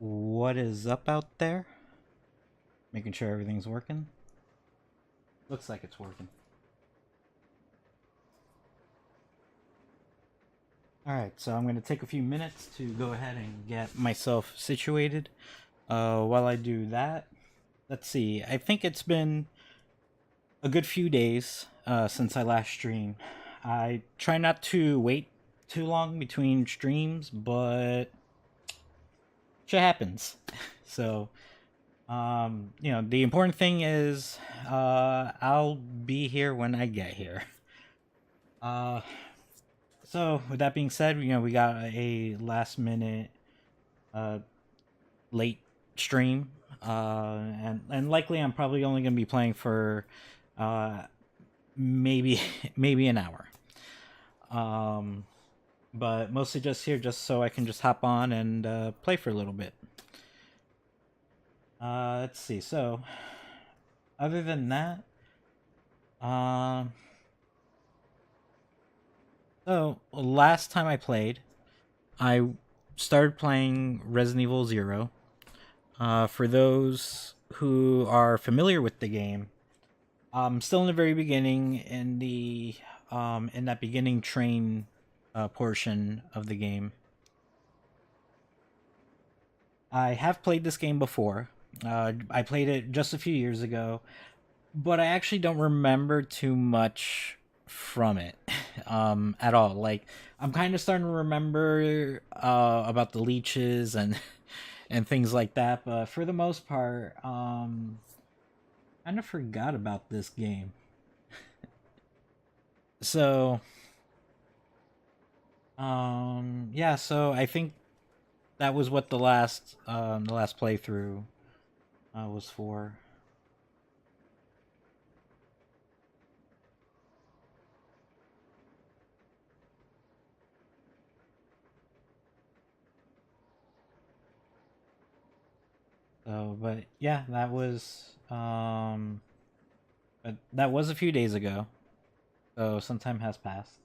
What is up out there? Making sure everything's working. Looks like it's working. Alright, so I'm going to take a few minutes to go ahead and get myself situated. While I do that, let's see. I think it's been a good few days since I last streamed. I try not to wait too long between streams, but shit happens. So, the important thing is I'll be here when I get here. Uh, so with that being said, we got a last minute, uh, late stream, and likely I'm probably only gonna be playing for, uh, maybe maybe an hour. Um, but mostly just here, just so I can just hop on and play for a little bit. Let's see. So, other than that, um. So last time I played, I started playing Resident Evil Zero. For those who are familiar with the game, still in the very beginning, in that beginning train portion of the game. I have played this game before. I played it just a few years ago, but I actually don't remember too much from it at all. Like, I'm kind of starting to remember about the leeches and and things like that, but for the most part, kind of forgot about this game. So yeah, so I think that was what the last playthrough was for. So, but yeah, that was a few days ago. So some time has passed.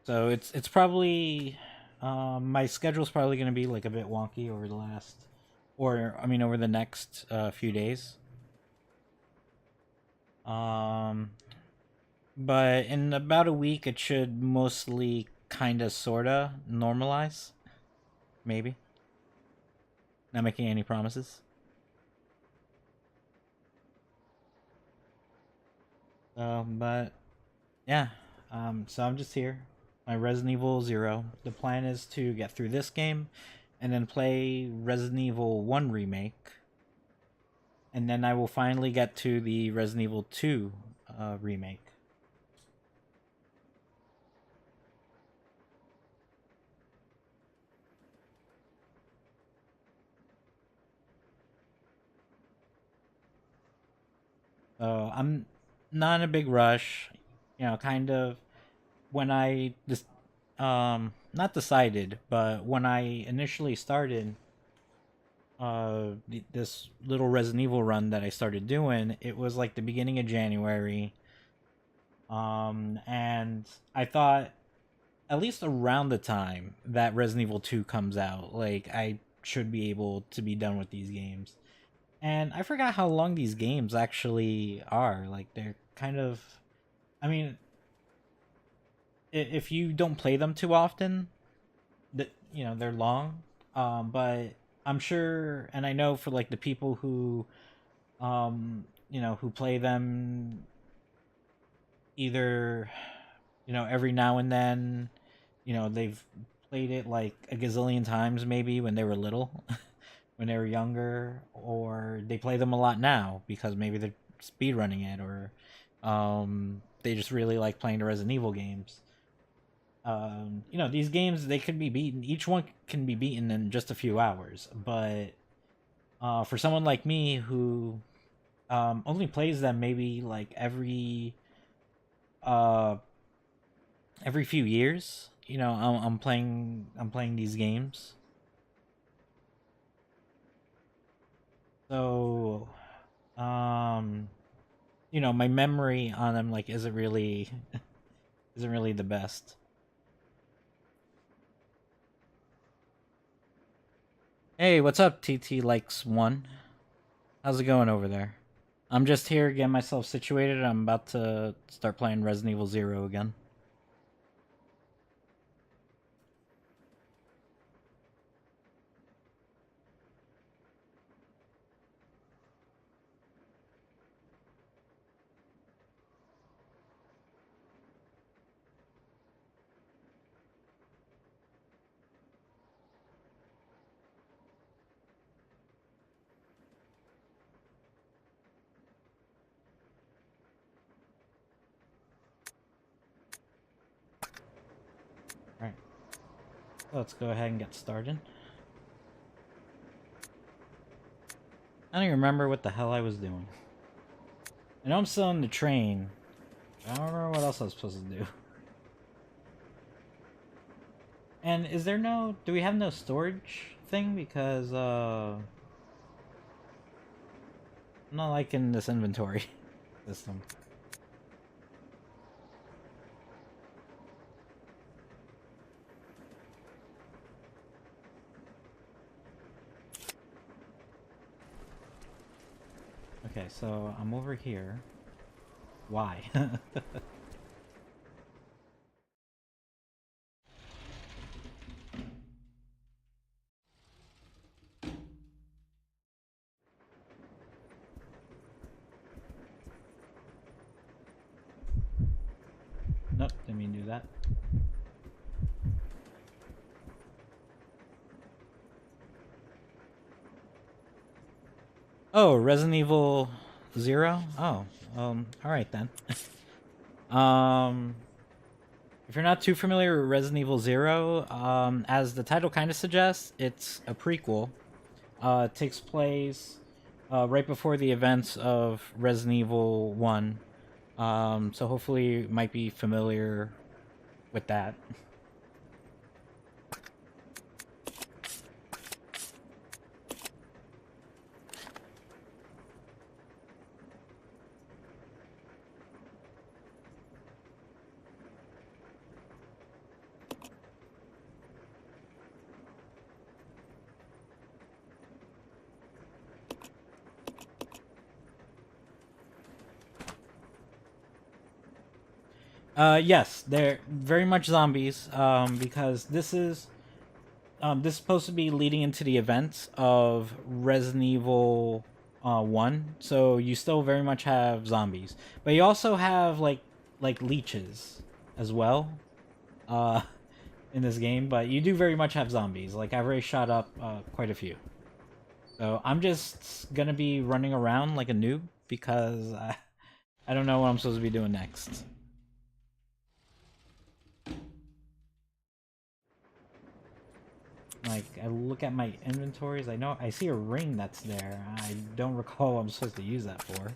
So it's probably my schedule's probably going to be like a bit wonky over the last, or I mean over the next few days. Um, but in about a week, it should mostly kind of sorta normalize. Maybe not making any promises. But yeah, so I'm just here. My Resident Evil Zero. The plan is to get through this game, and then play Resident Evil One remake, and then I will finally get to the Resident Evil Two remake. So I'm not in a big rush. Kind of when I just not decided, but when I initially started this little Resident Evil run that I started doing, it was like the beginning of January. And I thought at least around the time that Resident Evil 2 comes out, like I should be able to be done with these games. And I forgot how long these games actually are. Like they're kind of, I mean, if you don't play them too often, that they're long. But I'm sure, and I know for like the people who, who play them either, every now and then, they've played it like a gazillion times maybe when they were little, when they were younger, or they play them a lot now because maybe they're speed running it, or they just really like playing the Resident Evil games. These games, they could be beaten. Each one can be beaten in just a few hours. But for someone like me who only plays them maybe like uh, every few years, I'm playing these games. So, um, my memory on them like isn't really isn't really the best. Hey, what's up, TT Likes One? How's it going over there? I'm just here getting myself situated. I'm about to start playing Resident Evil 0 again. Alright. Let's go ahead and get started. I don't even remember what the hell I was doing. I know I'm still on the train. I don't remember what else I was supposed to do. And is there no... do we have no storage thing? Because, I'm not liking this inventory system. Okay, so I'm over here. Why? Nope, didn't mean to do that. Oh, Resident Evil 0? Oh, alright then. If you're not too familiar with Resident Evil 0, as the title kind of suggests, it's a prequel. It takes place right before the events of Resident Evil 1. So hopefully you might be familiar with that. Yes, they're very much zombies, because this is supposed to be leading into the events of Resident Evil 1, so you still very much have zombies. But you also have, like leeches as well, in this game, but you do very much have zombies. Like, I've already shot up quite a few. So I'm just gonna be running around like a noob, because I don't know what I'm supposed to be doing next. Like, I look at my inventories, I know I see a ring that's there. I don't recall what I'm supposed to use that for.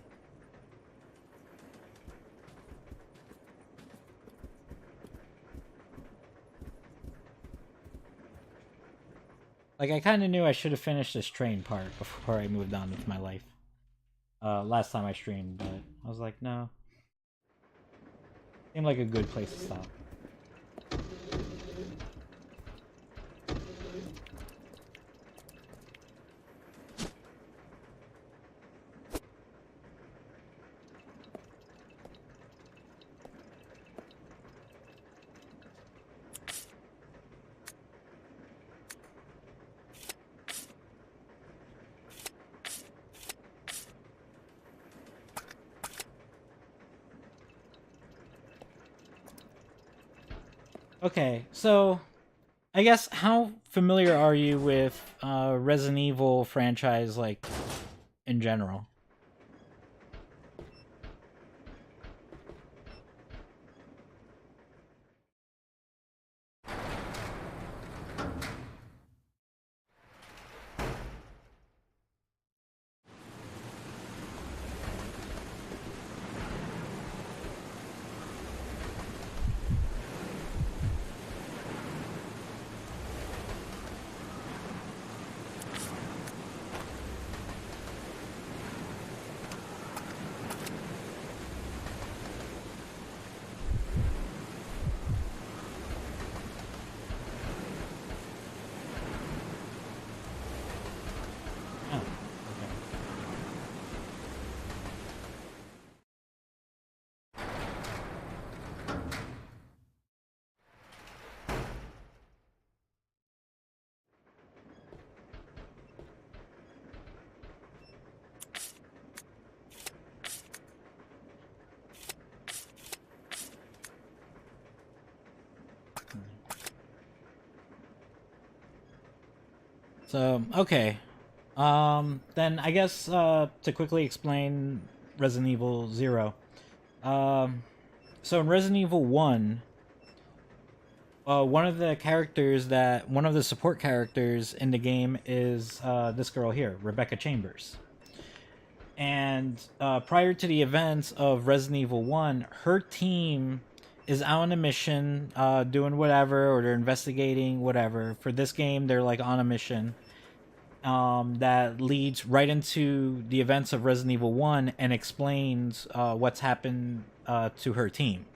Like, I kind of knew I should have finished this train part before I moved on with my life. Last time I streamed, but I was like, no. Seemed like a good place to stop. Okay, so I guess how familiar are you with Resident Evil franchise, like, in general? So, okay. Then I guess, to quickly explain Resident Evil 0. So in Resident Evil 1, one of the support characters in the game is, this girl here, Rebecca Chambers. And, prior to the events of Resident Evil 1, her team is out on a mission, doing whatever, or they're investigating whatever. For this game, they're like on a mission that leads right into the events of Resident Evil 1 and explains what's happened to her team.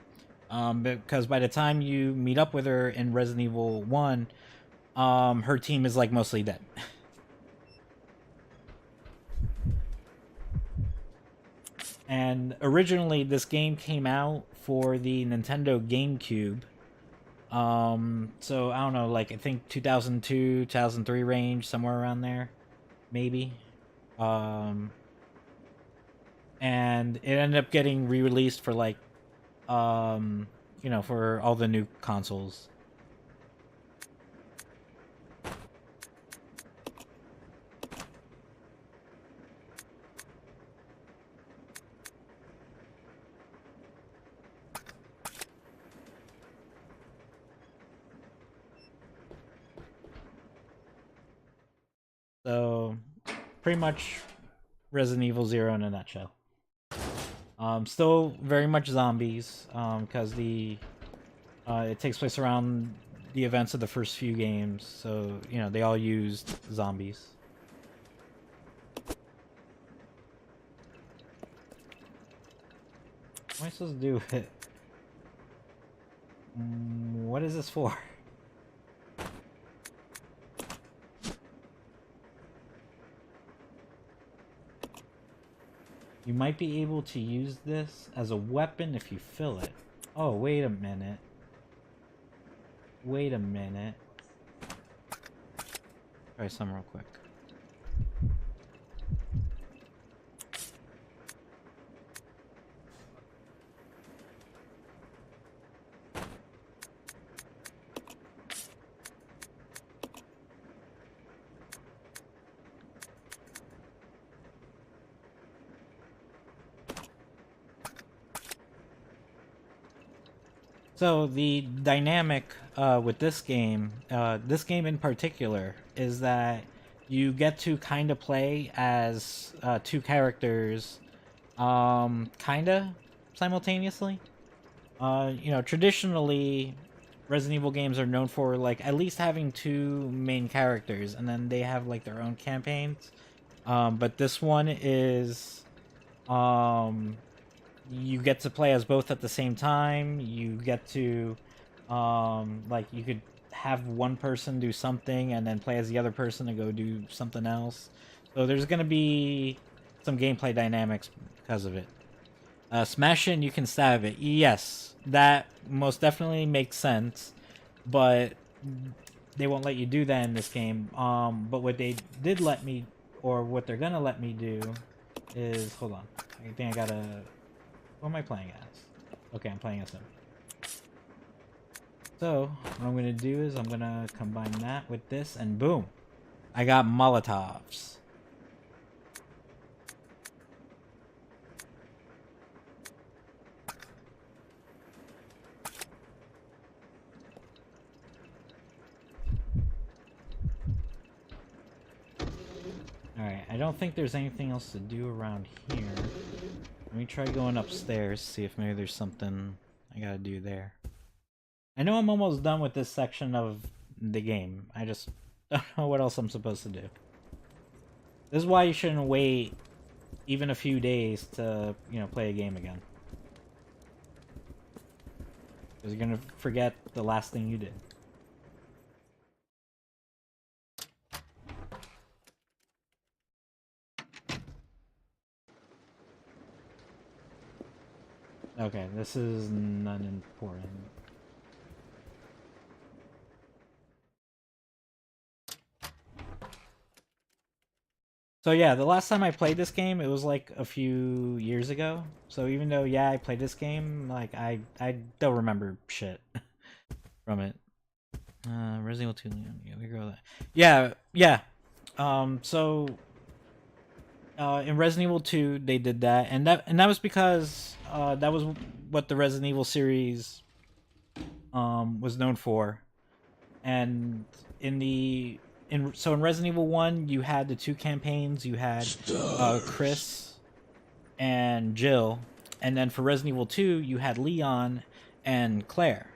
Because by the time you meet up with her in Resident Evil 1, her team is like mostly dead. And originally, this game came out for the Nintendo GameCube. So I don't know, like I think 2002, 2003 range, somewhere around there, maybe. And it ended up getting re-released for like, you know, for all the new consoles. So, pretty much Resident Evil 0 in a nutshell. Still very much zombies, because it takes place around the events of the first few games, so, you know, they all used zombies. What am I supposed to do with it? What is this for? You might be able to use this as a weapon if you fill it. Oh, wait a minute. Wait a minute. Try some real quick. So the dynamic with this game in particular, is that you get to kind of play as two characters, kind of simultaneously. You know, traditionally, Resident Evil games are known for like at least having two main characters, and then they have like their own campaigns. But this one is, you get to play as both at the same time. You get to, like, you could have one person do something and then play as the other person and go do something else. So there's going to be some gameplay dynamics because of it. Smash it and you can stab it. Yes, that most definitely makes sense, but they won't let you do that in this game. But what they did let me, or what they're going to let me do is, hold on, I think I gotta... What am I playing as? Okay, I'm playing as him. So, what I'm gonna do is I'm gonna combine that with this, and boom! I got Molotovs. Alright, I don't think there's anything else to do around here. Let me try going upstairs, see if maybe there's something I gotta do there. I know I'm almost done with this section of the game. I just don't know what else I'm supposed to do. This is why you shouldn't wait even a few days to, you know, play a game again. Because you're gonna forget the last thing you did. Okay, this is not important. So yeah, the last time I played this game, it was like a few years ago. So even though, yeah, I played this game, like, I don't remember shit from it. Resident Evil 2, yeah, we go that. Yeah, So in Resident Evil 2 they did that, and that was because that was what the Resident Evil series was known for. And in the in Resident Evil 1 you had the two campaigns. You had Chris and Jill, and then for Resident Evil 2 you had Leon and Claire.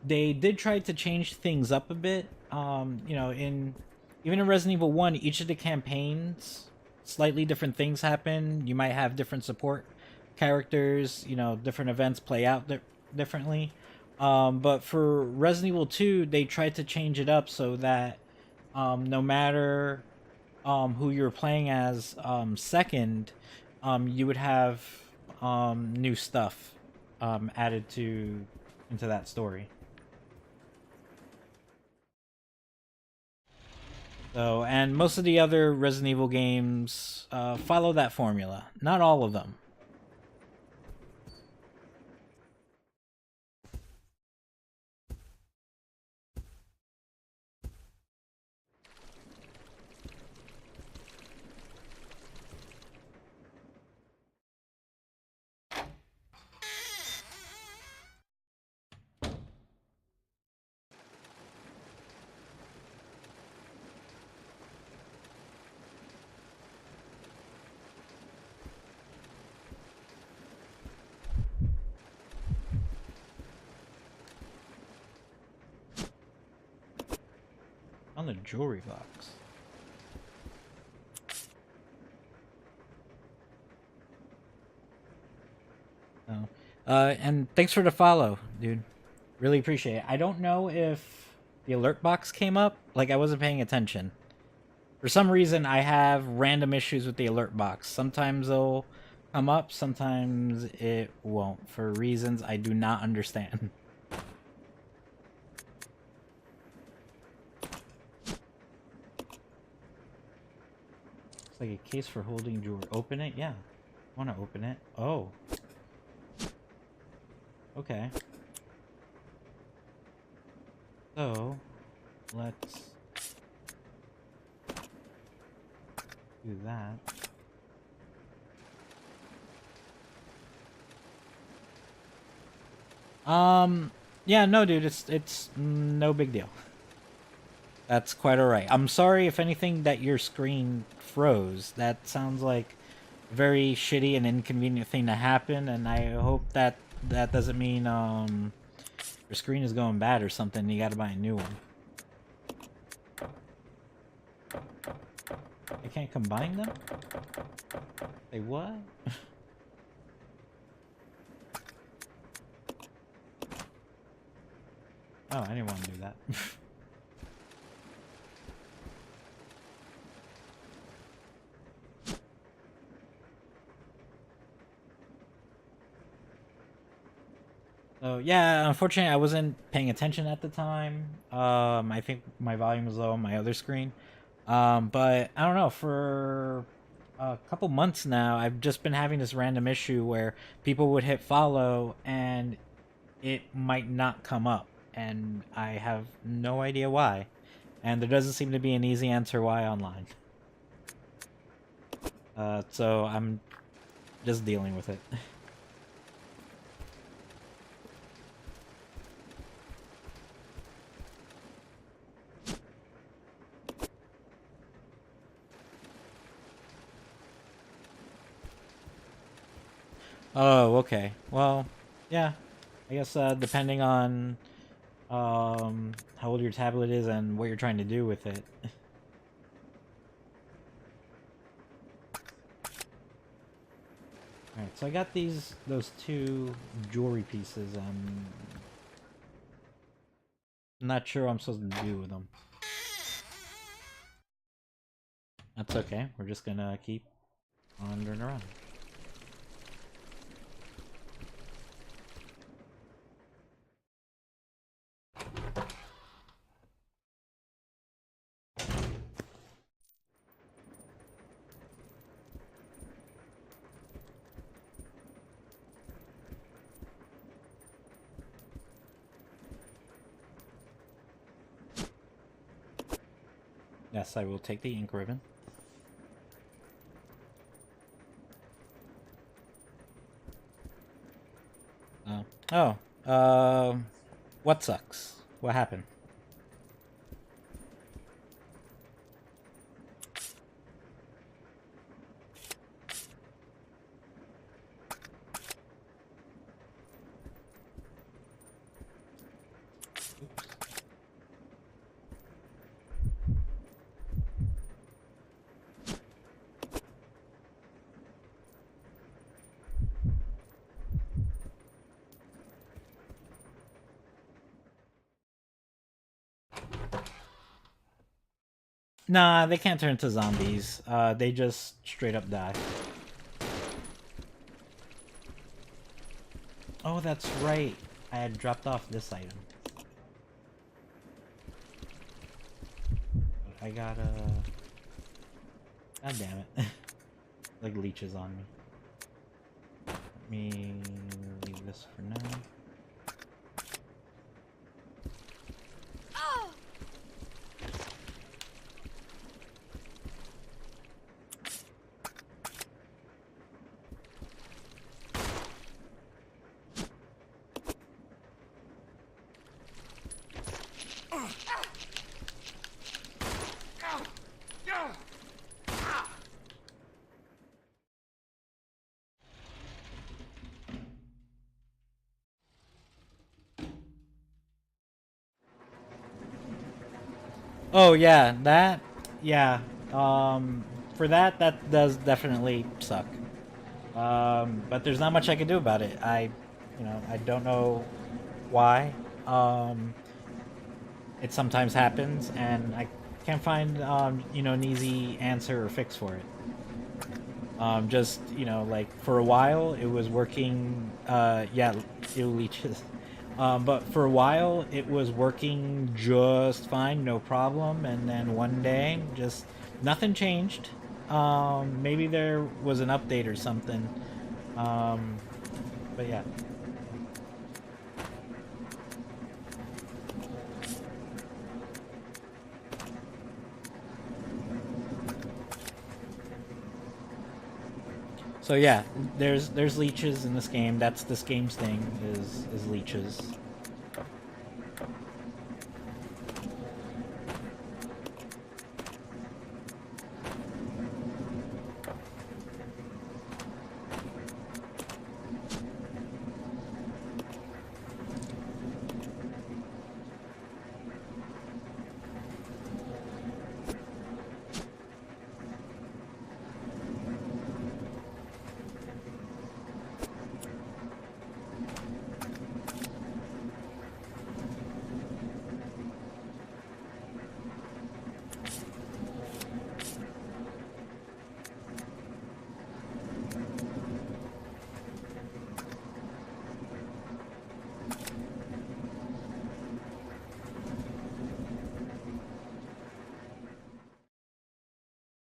They did try to change things up a bit. You know, in even in Resident Evil 1, each of the campaigns, slightly different things happen. You might have different support characters, you know, different events play out differently. But for Resident Evil 2, they tried to change it up so that no matter who you're playing as second, you would have new stuff added to into that story. So, and most of the other Resident Evil games follow that formula. Not all of them. On the jewelry box. Oh. And thanks for the follow, dude. Really appreciate it. I don't know if the alert box came up. Like, I wasn't paying attention. For some reason, I have random issues with the alert box. Sometimes they'll come up, sometimes it won't. For reasons I do not understand. It's like a case for holding jewelry. Open it? Yeah. Want to open it? Oh. Okay. So, let's do that. Yeah, no, dude, it's no big deal. That's quite alright. I'm sorry if anything that your screen froze. That sounds like a very shitty and inconvenient thing to happen, and I hope that that doesn't mean your screen is going bad or something. You gotta buy a new one. I can't combine them? Say what? Oh, I didn't want to do that. So yeah, unfortunately, I wasn't paying attention at the time. I think my volume was low on my other screen. But I don't know. For a couple months now, I've just been having this random issue where people would hit follow and it might not come up, and I have no idea why. And there doesn't seem to be an easy answer why online. So I'm just dealing with it. Oh, okay. Well, yeah. I guess depending on how old your tablet is and what you're trying to do with it. Alright, so I got those two jewelry pieces. I'm not sure what I'm supposed to do with them. That's okay. We're just gonna keep wandering around. Yes, I will take the ink ribbon. What sucks? What happened? Nah, they can't turn into zombies. They just straight up die. Oh, that's right. I had dropped off this item. I gotta... God damn it. Like leeches on me. Let me leave this for now. Oh yeah, that yeah. For that does definitely suck. But there's not much I can do about it. I don't know why. It sometimes happens, and I can't find an easy answer or fix for it. Just like for a while it was working. Yeah, it leeches. But for a while it was working just fine, no problem, and then one day just nothing changed. Maybe there was an update or something. But yeah. So yeah, there's leeches in this game. That's this game's thing is leeches.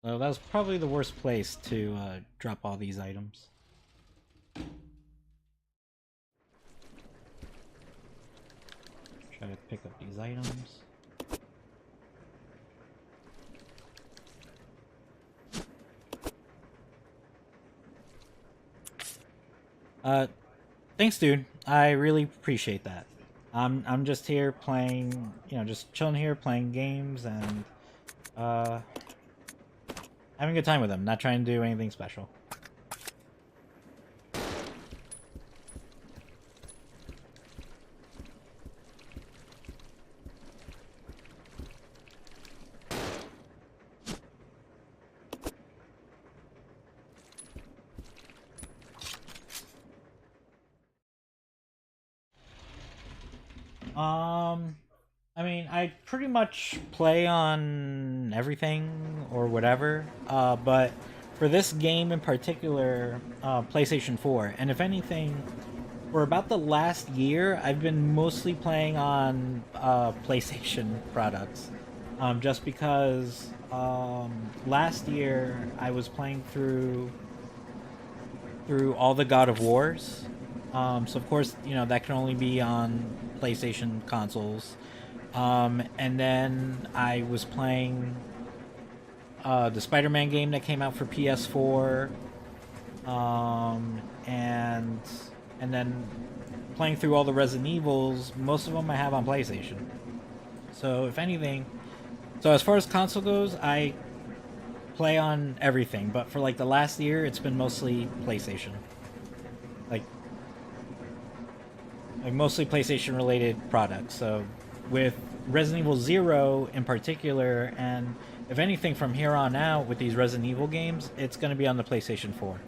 So that was probably the worst place to drop all these items. Try to pick up these items. Thanks, dude. I really appreciate that. I'm just here playing, just chilling here playing games and having a good time with them. Not trying to do anything special. I mean, I pretty much play on everything or whatever, but for this game in particular, PlayStation 4, and if anything, for about the last year, I've been mostly playing on PlayStation products, just because last year I was playing through all the God of Wars. So of course, that can only be on PlayStation consoles. And then I was playing the Spider-Man game that came out for PS4, and then playing through all the Resident Evils. Most of them I have on PlayStation. So if anything, so as far as console goes, I play on everything. But for like the last year, it's been mostly PlayStation. Like mostly PlayStation related products. So with Resident Evil 0 in particular, and if anything from here on out with these Resident Evil games, it's going to be on the PlayStation 4.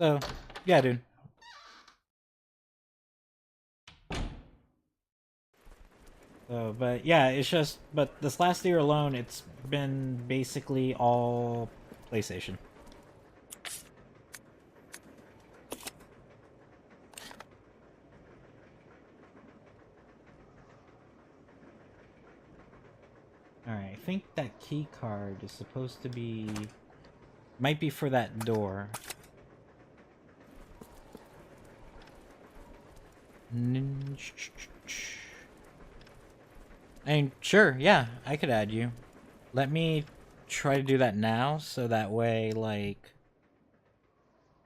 So, yeah, dude. So, but yeah, it's just, but this last year alone, it's been basically all PlayStation. Alright, I think that key card is supposed to be, might be for that door. And sure, yeah, I could add you. Let me try to do that now, so that way, like,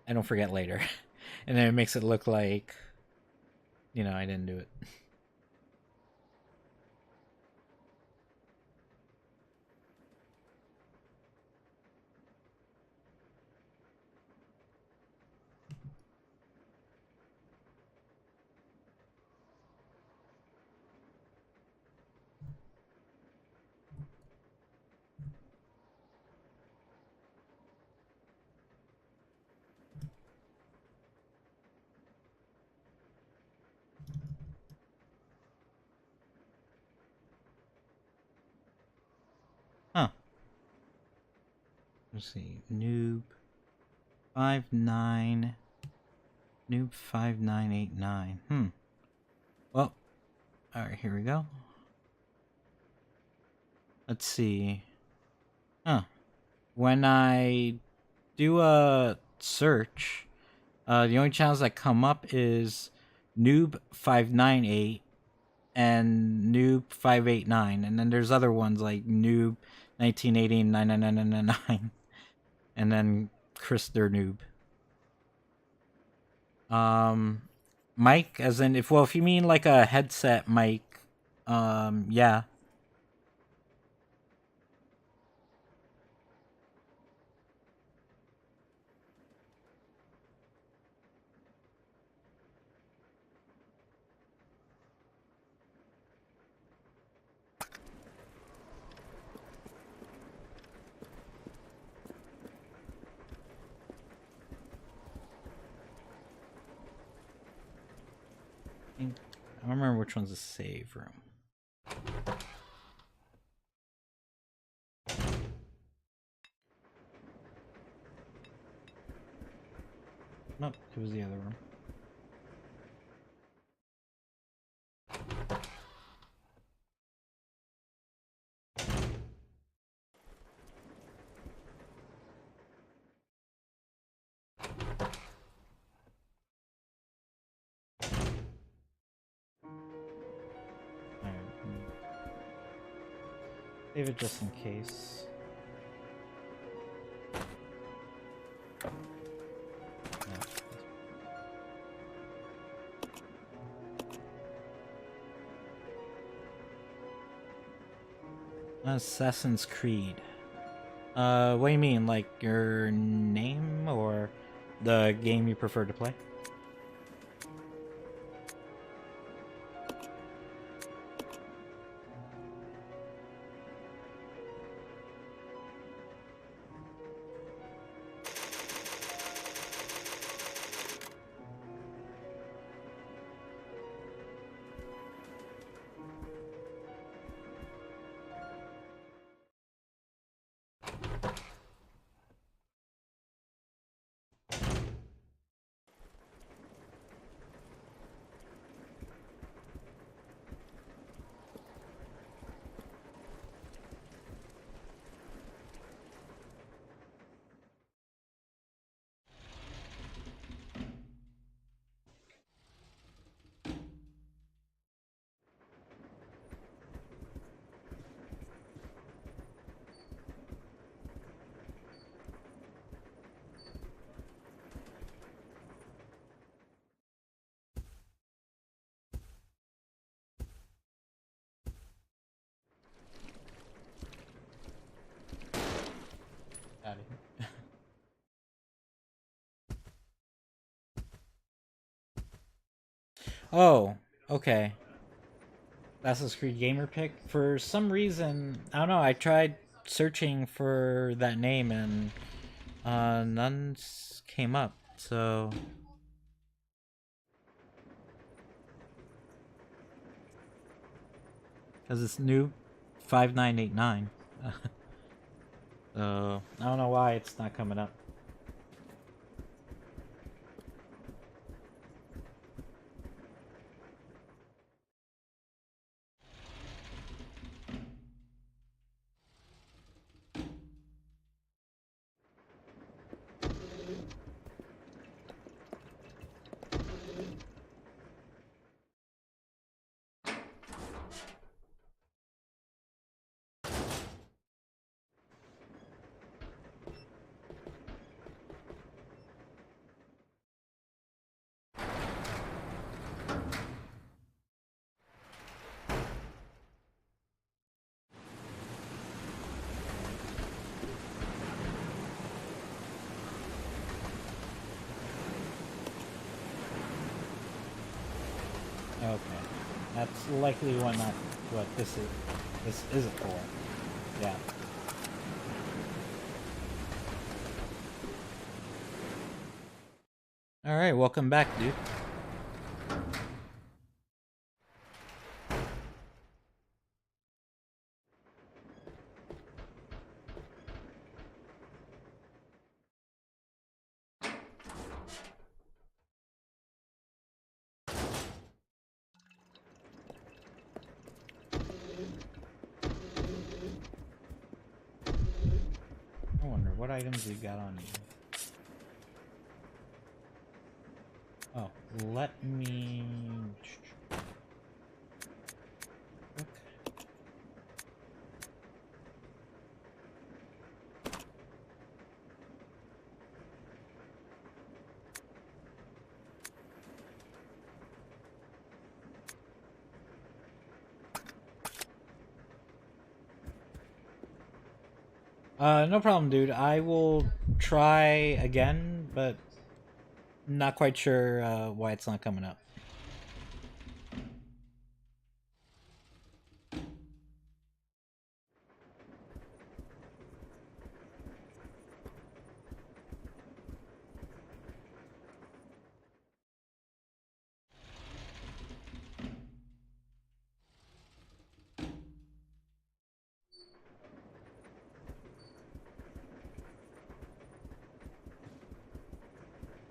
I don't forget later. And then it makes it look like, you know, I didn't do it. Huh. Let's see. Noob 59. Noob 5989. Well, alright, here we go. Let's see. Huh. When I do a search, the only channels that come up is Noob 598 and Noob 589, and then there's other ones like Noob 1980 99999, and then Chris their Noob. Mic, as in if you mean like a headset mic, yeah. I don't remember which one's the save room. Nope, it was the other room. Save it just in case. Assassin's Creed. What do you mean? Like your name or the game you prefer to play? Oh, okay. Assassin's Creed Gamer Pick. For some reason, I don't know, I tried searching for that name and none came up. So, because it's new 5989. So, I don't know why it's not coming up. Okay. That's likely what this is. This is it for. Yeah. Alright, welcome back, dude. I wonder what items you got on you. Oh, let me look. No problem, dude. I will try again, but not quite sure why it's not coming up.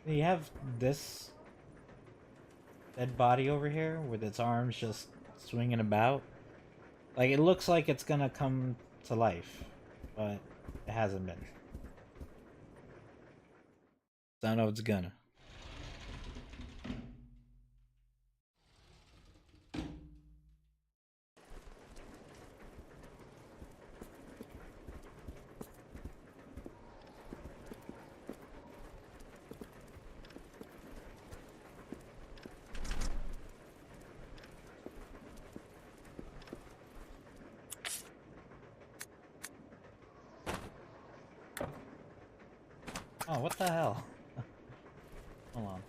You have this dead body over here with its arms just swinging about. Like, it looks like it's gonna come to life, but it hasn't been. So I don't know if it's gonna. Oh, what the hell? Hold on. Am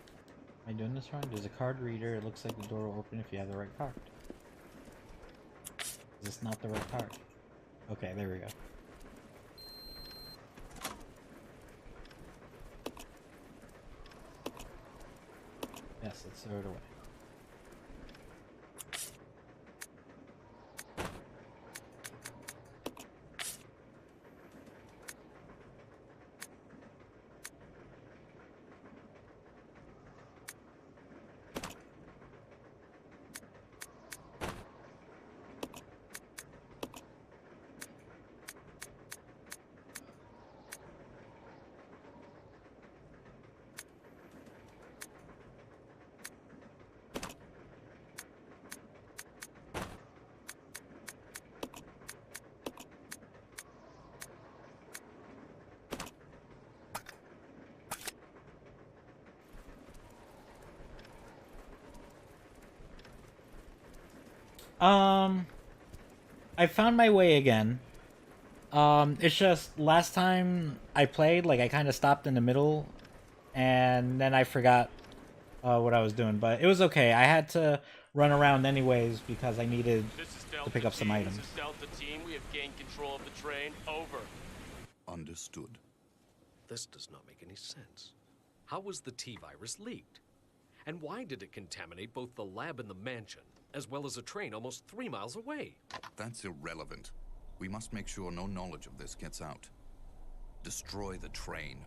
I doing this wrong? There's a card reader. It looks like the door will open if you have the right card. Is this not the right card? Okay, there we go. Yes, let's throw it away. I found my way again. It's just last time I played, like I kind of stopped in the middle, and then I forgot what I was doing, but it was okay. I had to run around anyways because I needed to pick up some items. This is Delta Team. We have gained control of the train. Over. Understood. This does not make any sense. How was the T-virus leaked? And why did it contaminate both the lab and the mansion, as well as a train almost 3 miles away? That's irrelevant. We must make sure no knowledge of this gets out. Destroy the train.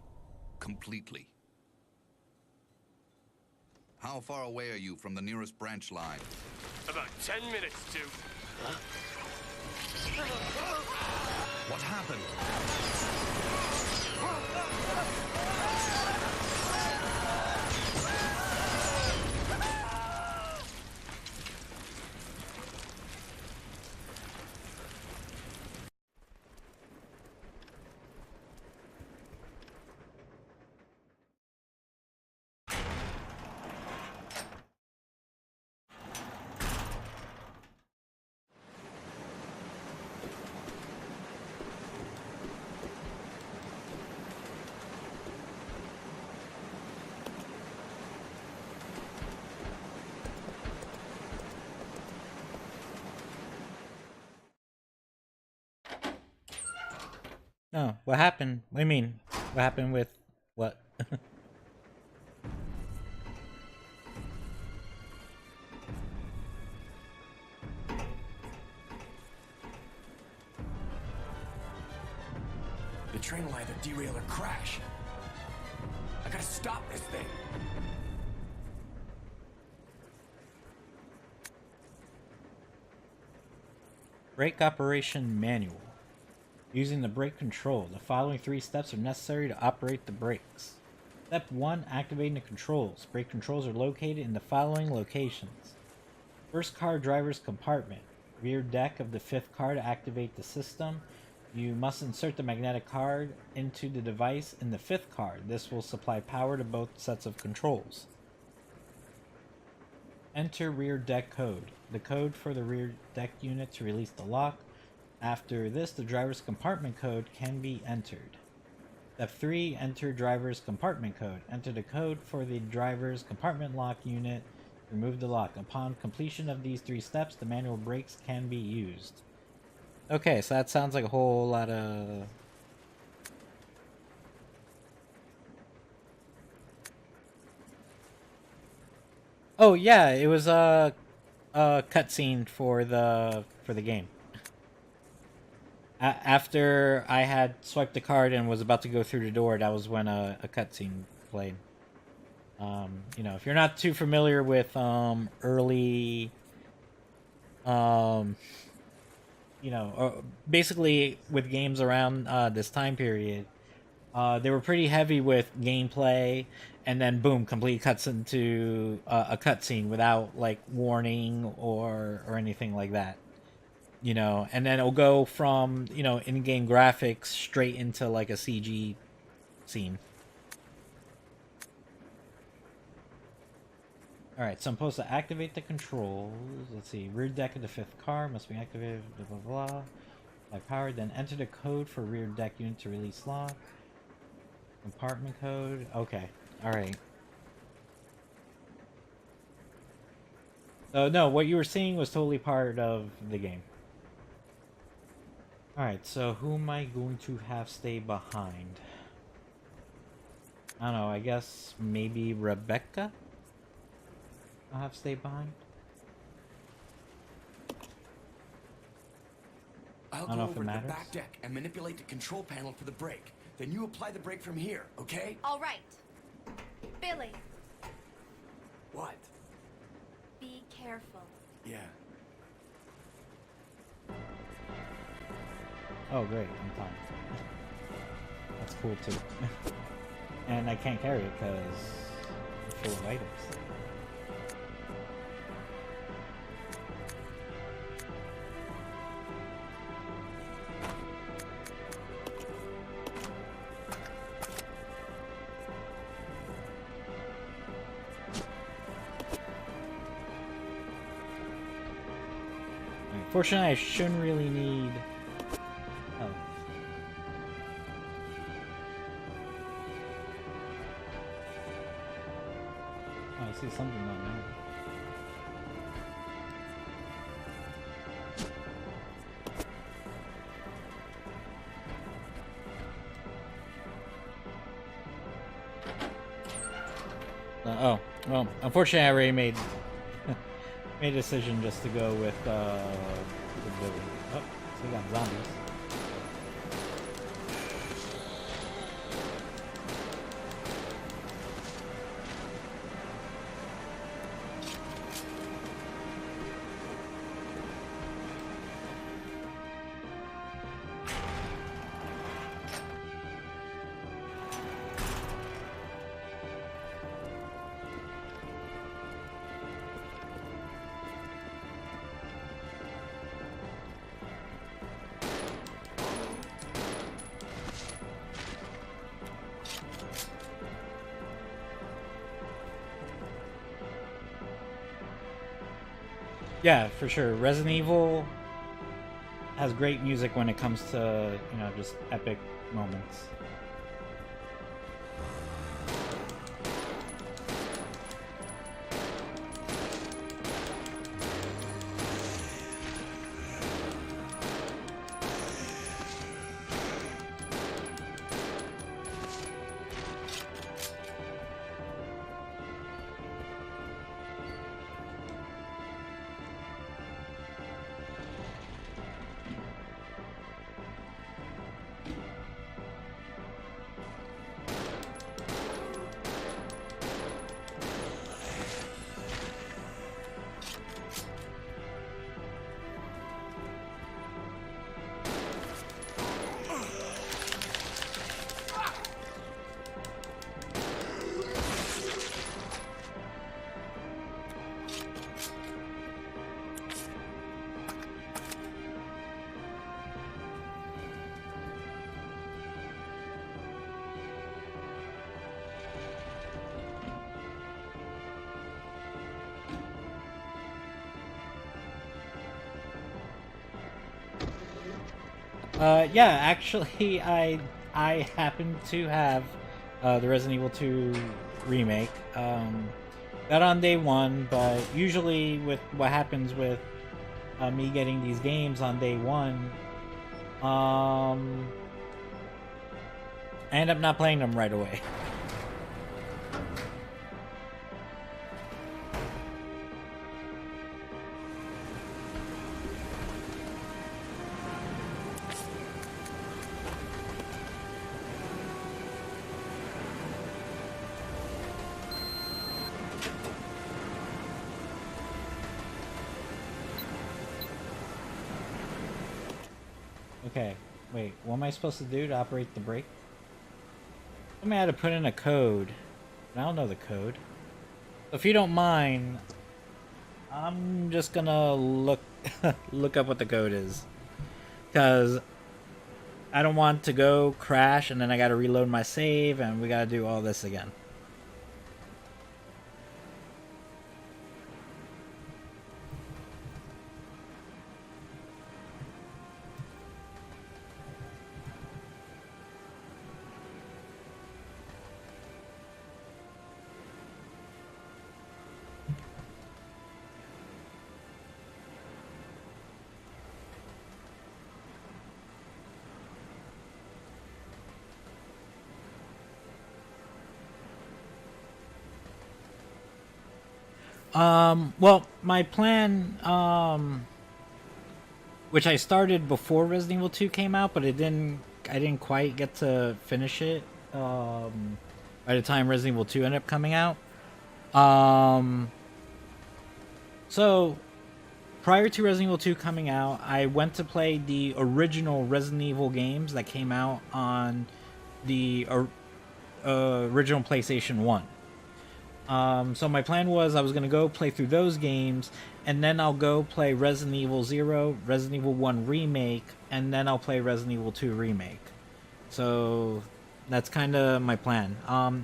Completely. How far away are you from the nearest branch line? About 10 minutes to... What happened? No, what happened? What do you mean? What happened with what? The train will either derail or crash. I gotta stop this thing. Brake operation manual. Using the brake control, the following 3 steps are necessary to operate the brakes. Step 1. Activating the controls. Brake controls are located in the following locations. First car driver's compartment. Rear deck of the 5th car to activate the system. You must insert the magnetic card into the device in the 5th car. This will supply power to both sets of controls. Enter rear deck code. The code for the rear deck unit to release the lock. After this, the driver's compartment code can be entered. Step 3. Enter driver's compartment code. Enter the code for the driver's compartment lock unit. Remove the lock. Upon completion of these 3 steps, the manual brakes can be used. Okay, so that sounds like a whole lot of... Oh yeah, it was a cutscene for the game. After I had swiped the card and was about to go through the door, that was when a cutscene played. You know, if you're not too familiar with early, you know, basically with games around this time period, they were pretty heavy with gameplay, and then boom, complete cuts into a cutscene without like warning or anything like that. You know, and then it'll go from, you know, in-game graphics straight into like a CG scene. Alright, so I'm supposed to activate the controls. Let's see, rear deck of the 5th car must be activated, blah blah blah. By power, then enter the code for rear deck unit to release lock. Compartment code, okay, alright. So no, what you were seeing was totally part of the game. Alright, so who am I going to have stay behind? I don't know, I guess maybe Rebecca? I'll have stay behind? I'll don't go know if it over to the matters. back deck and manipulate the control panel for the brake. Then you apply the brake from here, okay? All right. Billy, What? be careful. Yeah. Oh great, I'm fine. That's cool too. And I can't carry it because I'm full of items. Fortunately, I shouldn't really need... Oh. Oh, I see something on there. Oh, well, unfortunately I already made made a decision just to go with Billy. Oh, so we got zombies. Yeah, for sure. Resident Evil has great music when it comes to, you know, just epic moments. Yeah, actually, I happen to have the Resident Evil 2 remake. Got on day one, but usually with what happens with me getting these games on day one, I end up not playing them right away. Okay, wait, what am I supposed to do to operate the brake? I had to put in a code. I don't know the code. So if you don't mind, I'm just gonna look look up what the code is. Because I don't want to go crash and then I gotta reload my save and we gotta do all this again. Well, my plan, which I started before Resident Evil 2 came out, but I didn't quite get to finish it, by the time Resident Evil 2 ended up coming out. So, prior to Resident Evil 2 coming out, I went to play the original Resident Evil games that came out on the original PlayStation 1. So my plan was I was going to go play through those games, and then I'll go play Resident Evil 0, Resident Evil 1 Remake, and then I'll play Resident Evil 2 Remake. So that's kind of my plan.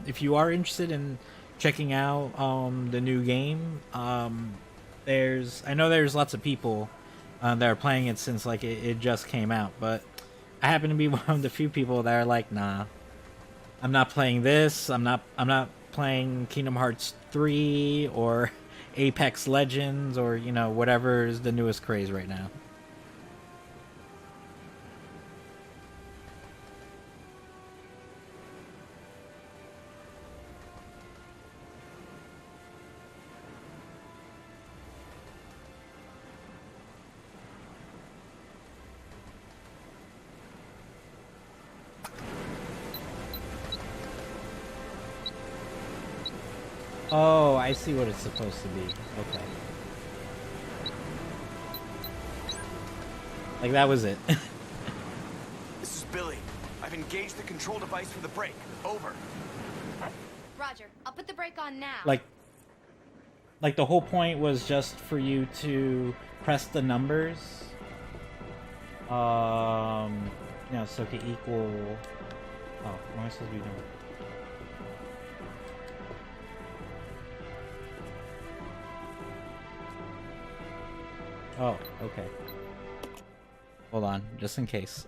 If you are interested in checking out the new game, I know there's lots of people that are playing it since like it just came out, but I happen to be one of the few people that are like, nah, I'm not playing this. I'm not playing Kingdom Hearts 3 or Apex Legends or, you know, whatever is the newest craze right now. Oh, I see what it's supposed to be. Okay. Like, that was it. This is Billy. I've engaged the control device for the brake. Over. Roger. I'll put the brake on now. Like the whole point was just for you to press the numbers. You know, so it could equal... Oh, what am I supposed to be doing? Oh, okay. Hold on, just in case.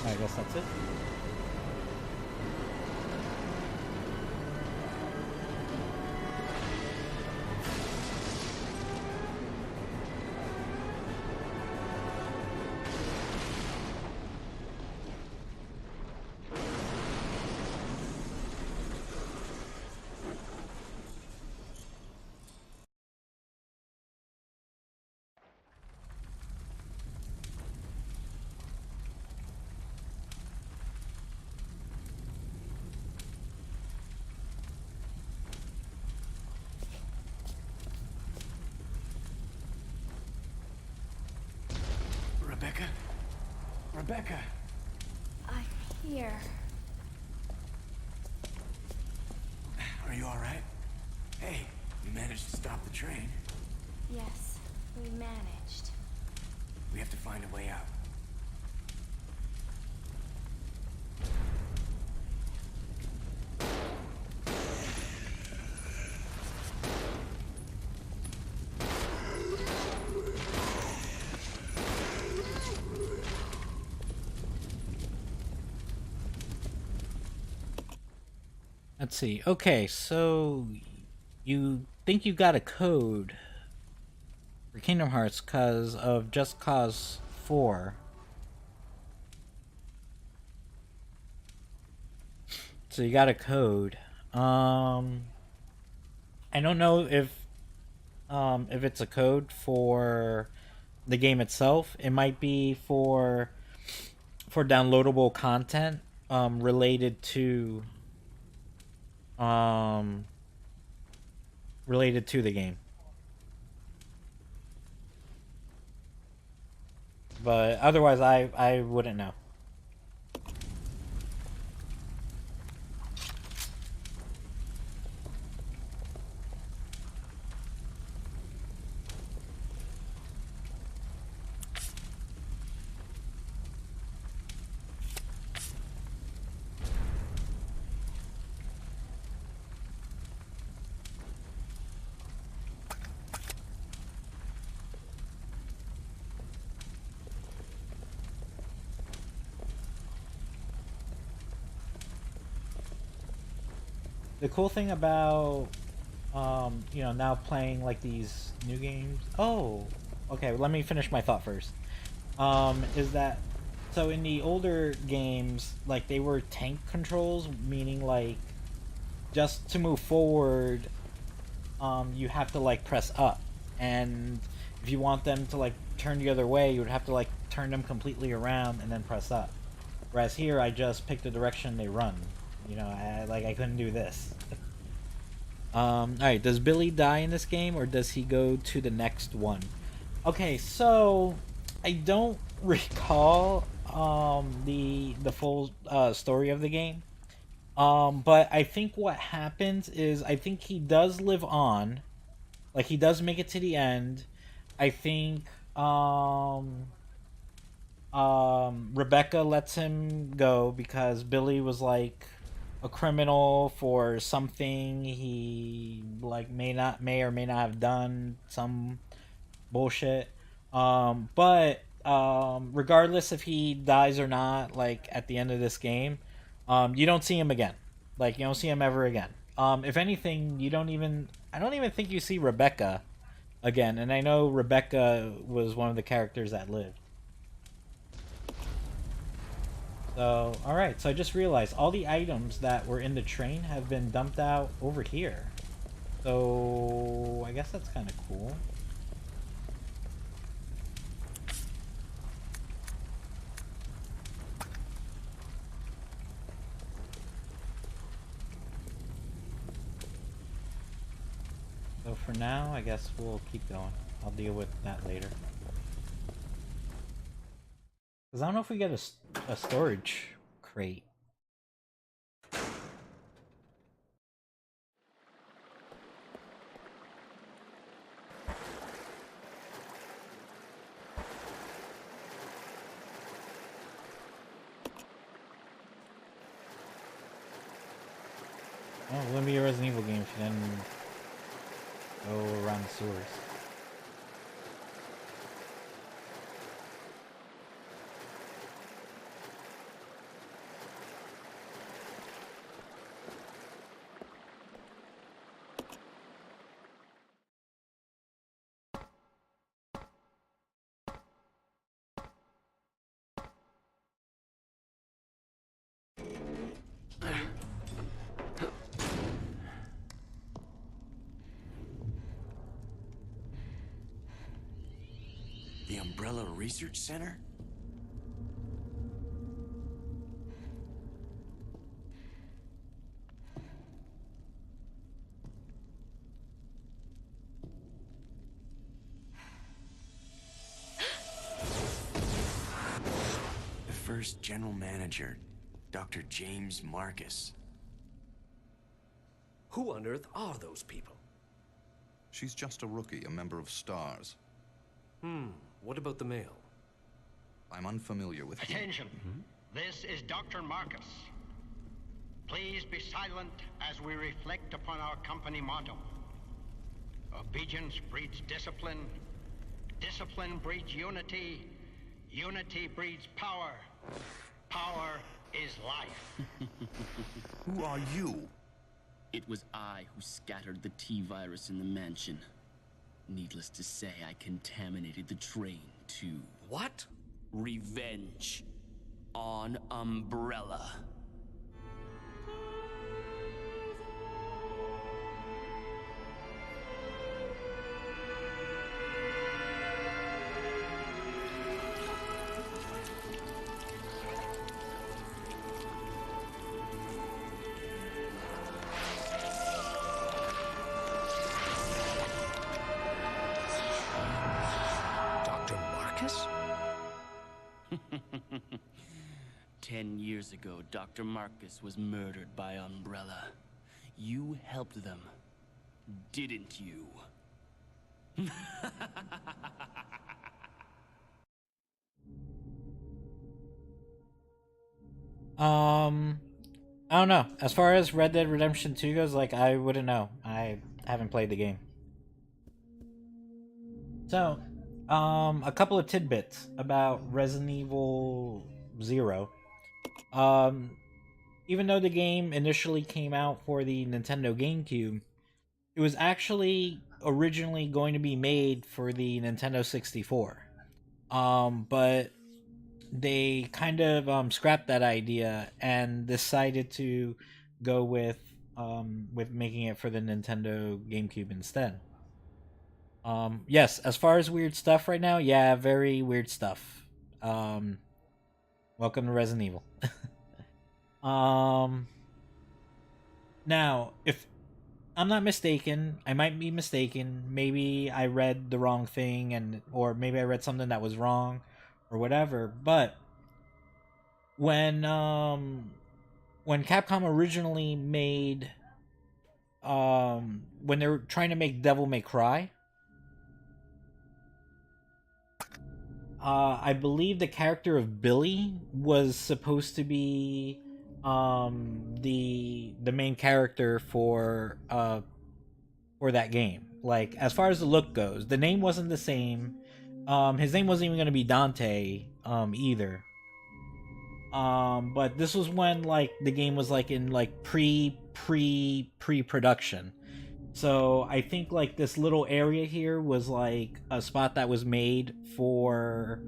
I guess that's it. Rebecca? Rebecca! I'm here. Are you alright? Hey, you managed to stop the train. Yes, we managed. We have to find a way out. Let's see. Okay, so you think you got a code for Kingdom Hearts because of Just Cause 4. So you got a code. I don't know if it's a code for the game itself. It might be for downloadable content related to the game. But otherwise I wouldn't know. The cool thing about you know, now playing like these new games. Oh, okay. Let me finish my thought first. Is that so? In the older games, like they were tank controls, meaning like just to move forward, you have to like press up, and if you want them to like turn the other way, you would have to like turn them completely around and then press up. Whereas here, I just pick the direction they run. You know, I couldn't do this. Alright, does Billy die in this game, or does he go to the next one? Okay, so I don't recall the full story of the game. But I think what happens is I think he does live on. Like, he does make it to the end. I think Rebecca lets him go because Billy was like a criminal for something he like may or may not have done, some bullshit. But regardless if he dies or not, like at the end of this game, you don't see him again. Like you don't see him ever again. If anything, I don't even think you see Rebecca again. And I know Rebecca was one of the characters that lived. So, alright, so I just realized all the items that were in the train have been dumped out over here. So, I guess that's kind of cool. So for now, I guess we'll keep going. I'll deal with that later. Because I don't know if we get a storage crate. Oh, it wouldn't be a Resident Evil game if you didn't go around the sewers. The Umbrella Research Center? The first general manager, Dr. James Marcus. Who on earth are those people? She's just a rookie, a member of STARS. What about the male? I'm unfamiliar with him. Attention. This is Dr. Marcus. Please be silent as we reflect upon our company motto. Obedience breeds discipline. Discipline breeds unity. Unity breeds power. Power is life. Who are you? It was I who scattered the T-virus in the mansion. Needless to say, I contaminated the train, too. What? Revenge. On Umbrella. Dr. Marcus? 10 years ago, Dr. Marcus was murdered by Umbrella. You helped them, didn't you? I don't know. As far as Red Dead Redemption 2 goes, like, I wouldn't know. I haven't played the game. So, a couple of tidbits about Resident Evil 0. Even though the game initially came out for the Nintendo GameCube, it was actually originally going to be made for the Nintendo 64. But they kind of scrapped that idea and decided to go with making it for the Nintendo GameCube instead. Yes, as far as weird stuff right now, yeah, very weird stuff. Welcome to Resident Evil. Now, if I'm not mistaken, I might be mistaken. Maybe I read the wrong thing, or maybe I read something that was wrong, or whatever. But when Capcom originally made, when they were trying to make Devil May Cry, I believe the character of Billy was supposed to be the main character for that game. Like, as far as the look goes, the name wasn't the same. His name wasn't even going to be Dante either. But this was when like the game was like in like pre-production. So I think like this little area here was like a spot that was made for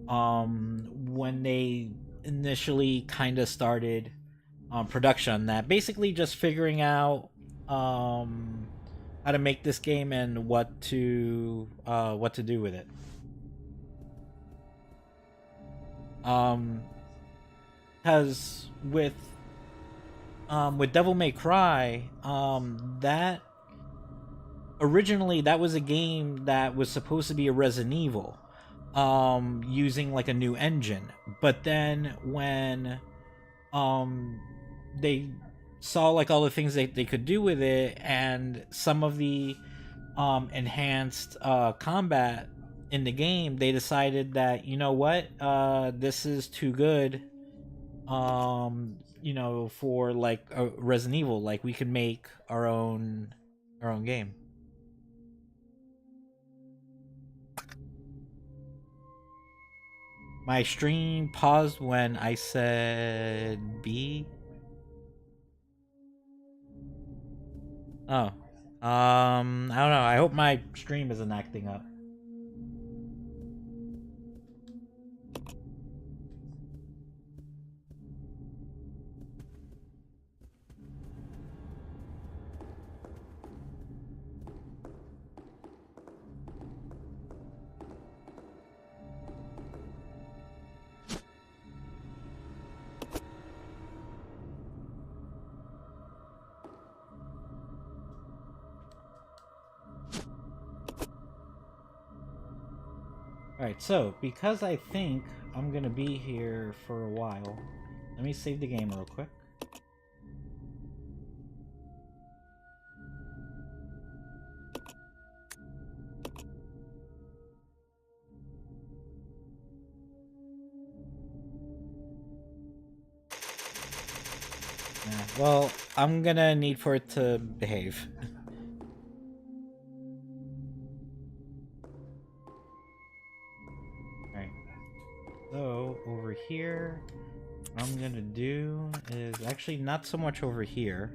when they initially kind of started production on that. Basically just figuring out how to make this game and what to do with it. Because with Devil May Cry, that originally that was a game that was supposed to be a Resident Evil, using like a new engine. But then when they saw like all the things that they could do with it and some of the enhanced combat in the game, they decided that, you know what, this is too good, you know, for like a Resident Evil. Like, we could make our own game. My stream paused when I said B. Oh. I don't know. I hope my stream isn't acting up. Alright, so, because I think I'm gonna be here for a while, let me save the game real quick. Well, I'm gonna need for it to behave. So, over here, what I'm gonna do is actually not so much over here.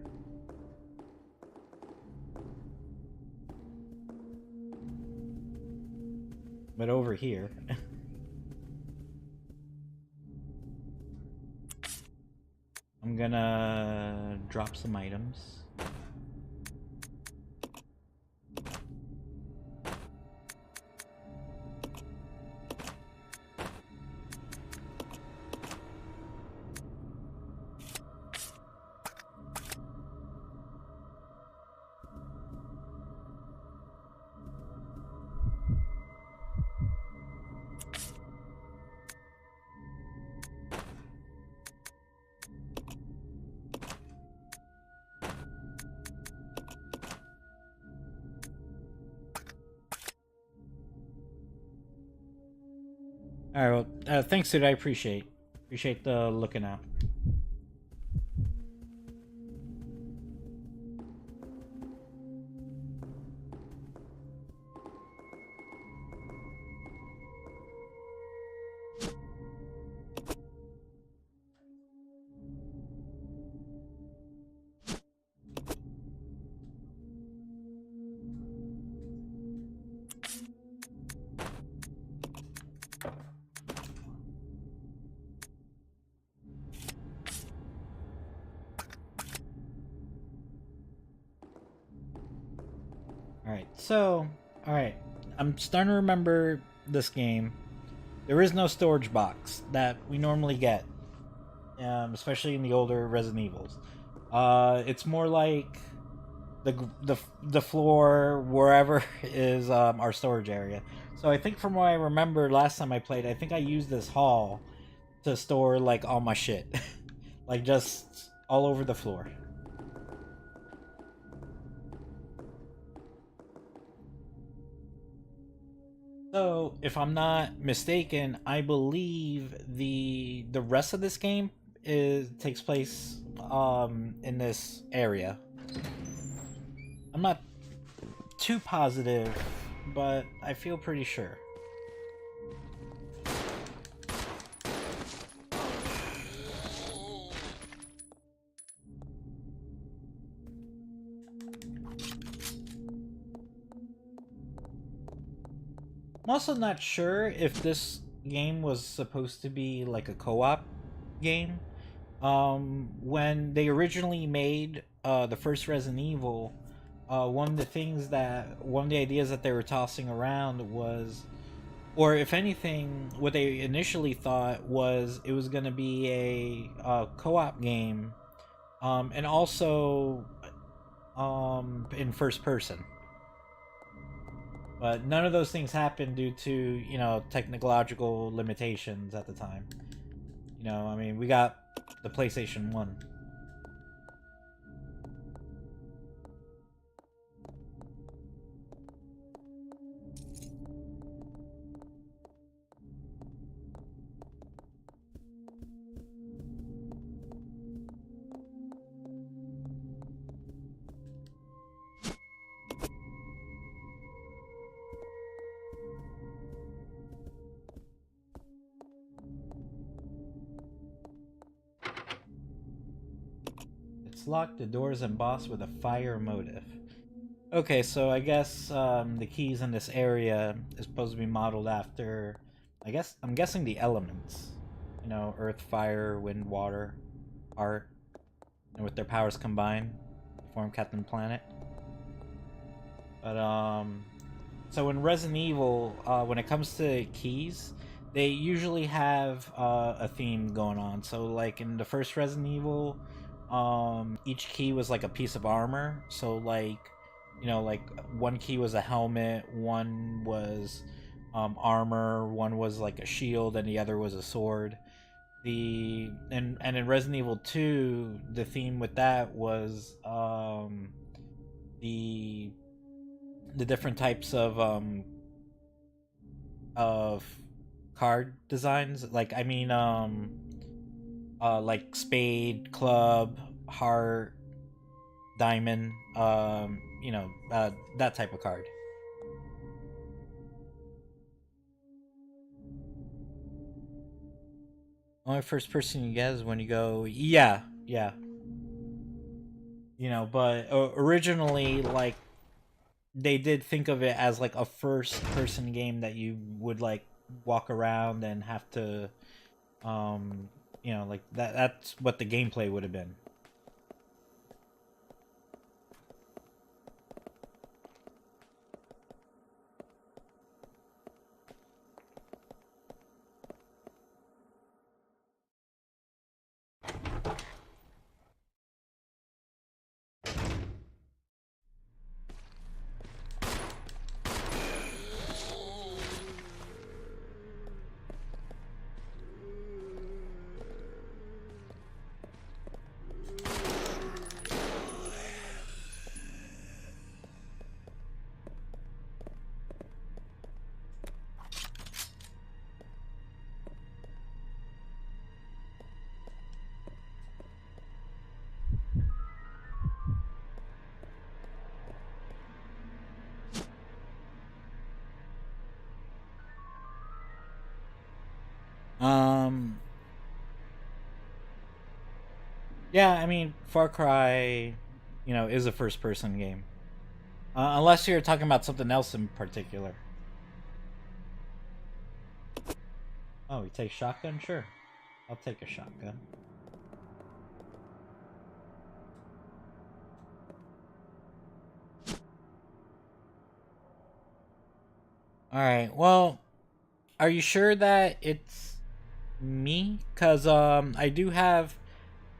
But over here. I'm gonna drop some items. Alright, well, thanks, dude. I appreciate the looking out. Alright, I'm starting to remember this game. There is no storage box that we normally get, especially in the older Resident Evils. It's more like the floor wherever is our storage area. So I think from what I remember last time I played, I think I used this hall to store like all my shit, like just all over the floor. So, if I'm not mistaken, I believe the rest of this game takes place in this area. I'm not too positive, but I feel pretty sure. I'm also not sure if this game was supposed to be like a co-op game. When they originally made the first Resident Evil, one of the ideas that they were tossing around was, or if anything, what they initially thought was it was going to be a co-op game, and also in first person. But none of those things happened due to, you know, technological limitations at the time. You know, I mean, we got the PlayStation 1. It's locked, the door is embossed with a fire motif. Okay, so I guess the keys in this area is supposed to be modeled after, I'm guessing the elements. You know, earth, fire, wind, water, art. And with their powers combined, they form Captain Planet. But, so in Resident Evil, when it comes to keys, they usually have a theme going on. So, like, in the first Resident Evil, each key was like a piece of armor. So, like, you know, like one key was a helmet, one was armor, one was like a shield, and the other was a sword. And in Resident Evil 2, the theme with that was the different types of card designs. Like, I mean, like spade, club, heart, diamond, you know, that type of card. Only first person you get is when you go, yeah. You know, but originally, like, they did think of it as like a first person game that you would like walk around and have to, you know, like that's what the gameplay would have been. Yeah, I mean, Far Cry, you know, is a first-person game. Unless you're talking about something else in particular. Oh, you take shotgun? Sure. I'll take a shotgun. Alright, well, are you sure that it's me? Because, I do have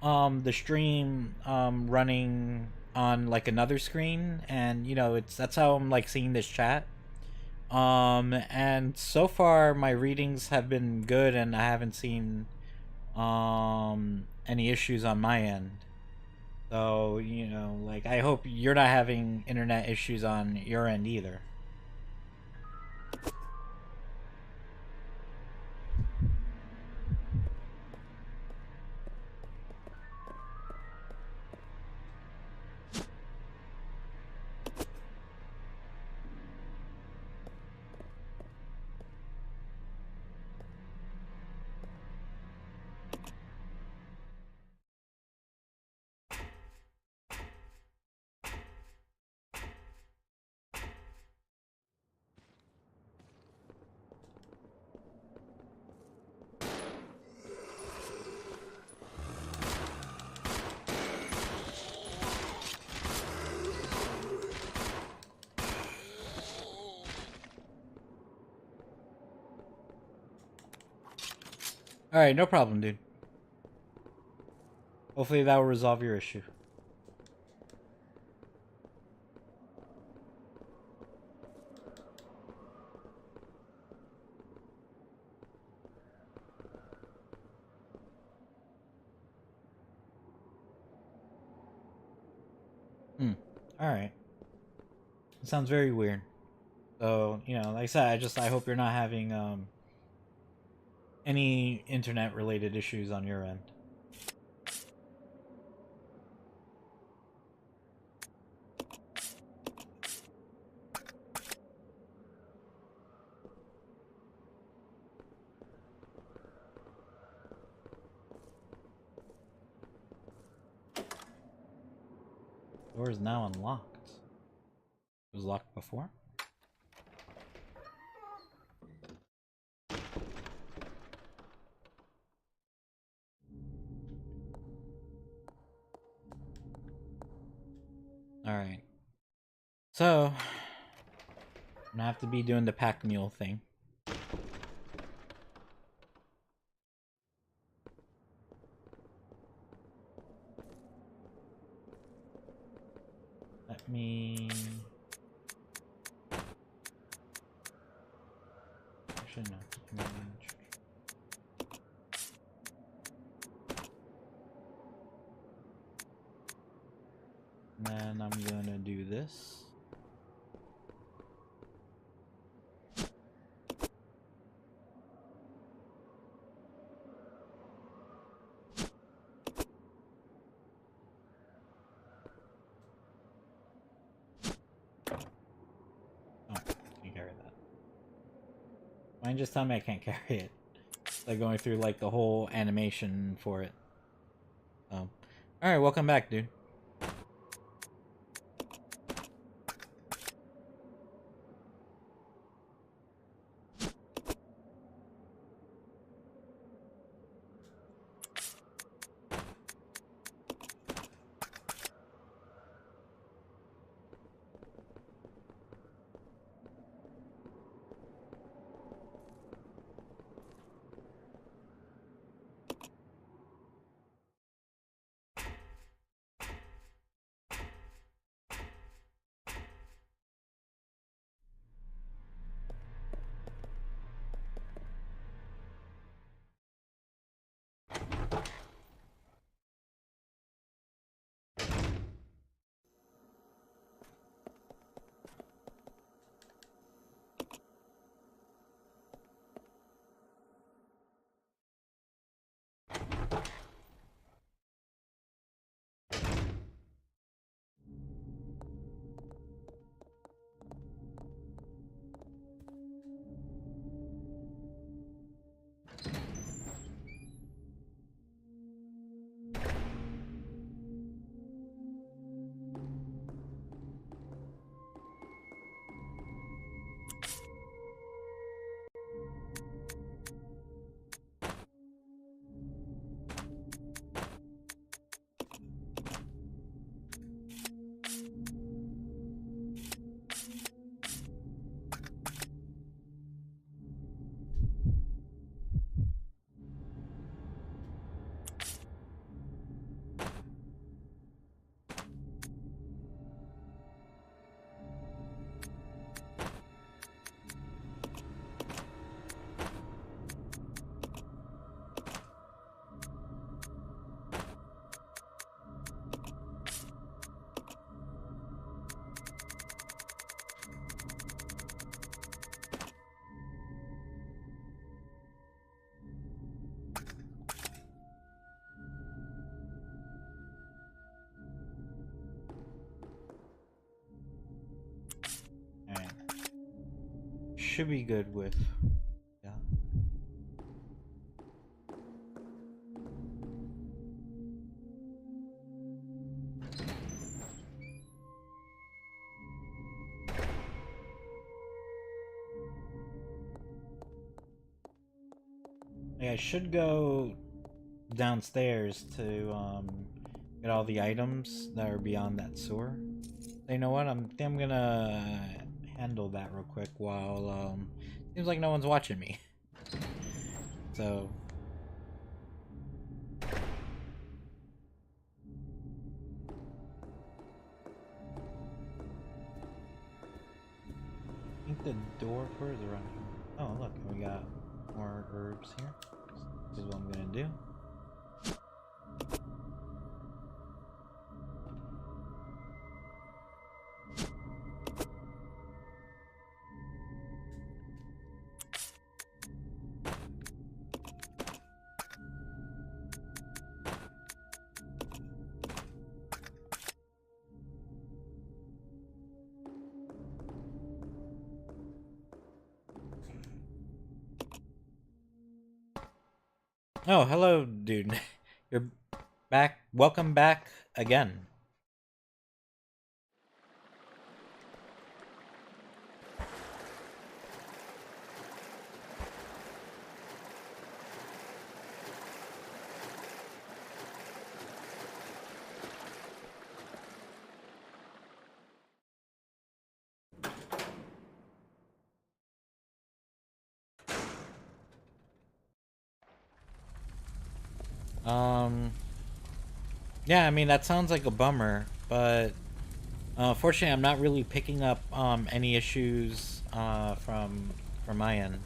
the stream running on like another screen, and you know, that's how I'm like seeing this chat. And so far my readings have been good, and I haven't seen any issues on my end. So, you know, like, I hope you're not having internet issues on your end either. Alright, no problem, dude. Hopefully that will resolve your issue. Alright. Sounds very weird. So, you know, like I said, I hope you're not having any internet related issues on your end. Door is now unlocked. It was locked before? Alright. So, I'm gonna have to be doing the pack mule thing. Let me... Actually, no. And then I'm gonna do this. Oh, can't carry that. Mine just tell me I can't carry it. It's like going through like the whole animation for it. Alright, welcome back, dude. Alright. Should be good with... Yeah. Yeah, I should go downstairs to get all the items that are beyond that sewer. So you know what? I'm gonna handle that real quick while seems like no one's watching me. So the door first around here. Oh, look, we got more herbs here. This is what I'm gonna do. Oh, hello, dude. You're back. Welcome back again. Yeah, I mean, that sounds like a bummer, but fortunately, I'm not really picking up any issues from my end.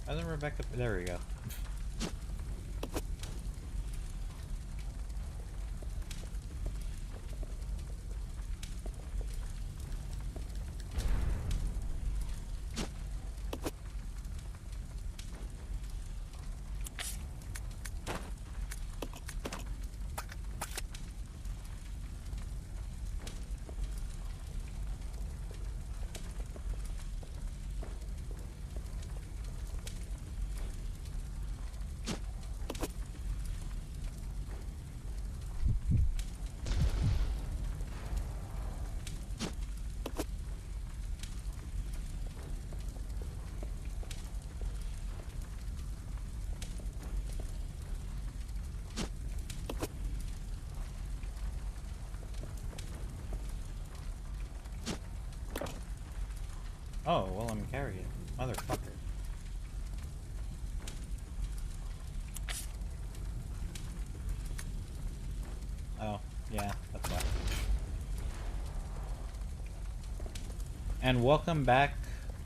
Hasn't Rebecca? There we go. Oh, well, I'm carrying. Motherfucker. Oh, yeah, that's why. And welcome back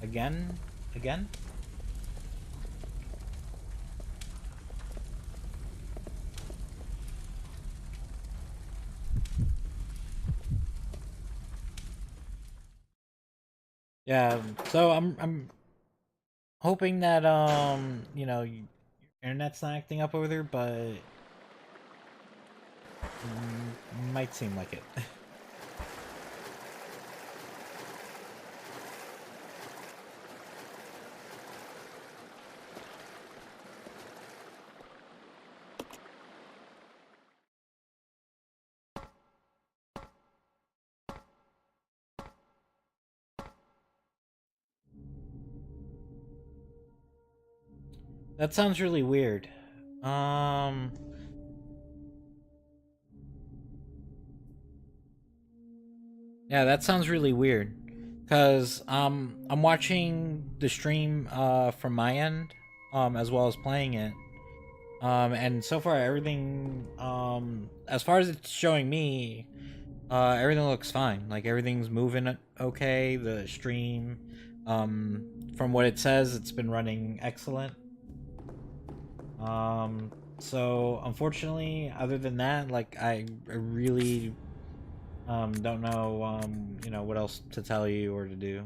again? Again? Yeah, so I'm hoping that you know, your internet's not acting up over there, but might seem like it. That sounds really weird. Um Yeah, that sounds really weird. Cause I'm watching the stream from my end, as well as playing it. And so far everything as far as it's showing me, everything looks fine. Like everything's moving okay, the stream. From what it says, it's been running excellent. So unfortunately, other than that, like I really don't know you know, what else to tell you or to do.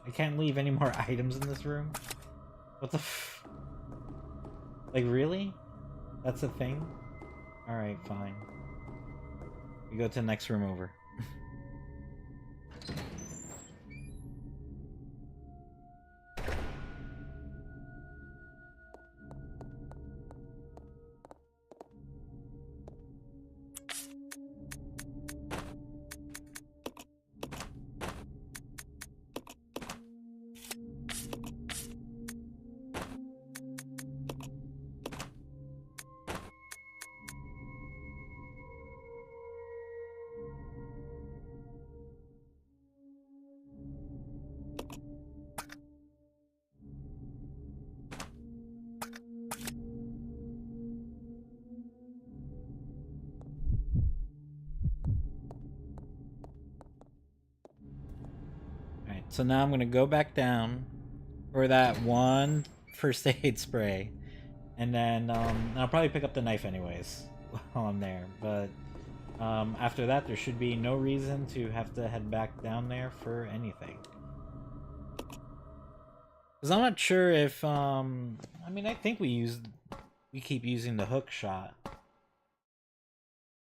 I can't leave any more items in this room. What the f- Like, really? That's a thing? Alright, fine. We go to the next room over. so now I'm gonna go back down for that one first aid spray, and then I'll probably pick up the knife anyways while I'm there. But after that, there should be no reason to have to head back down there for anything. Because I'm not sure if I mean, I think we keep using the hook shot,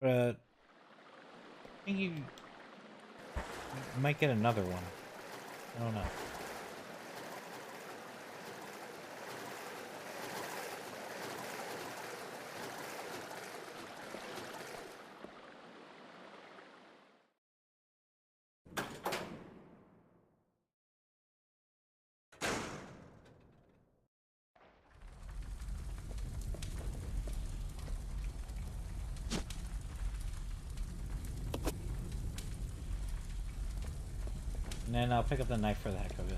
but I think you might get another one. I don't know. And then I'll pick up the knife for the heck of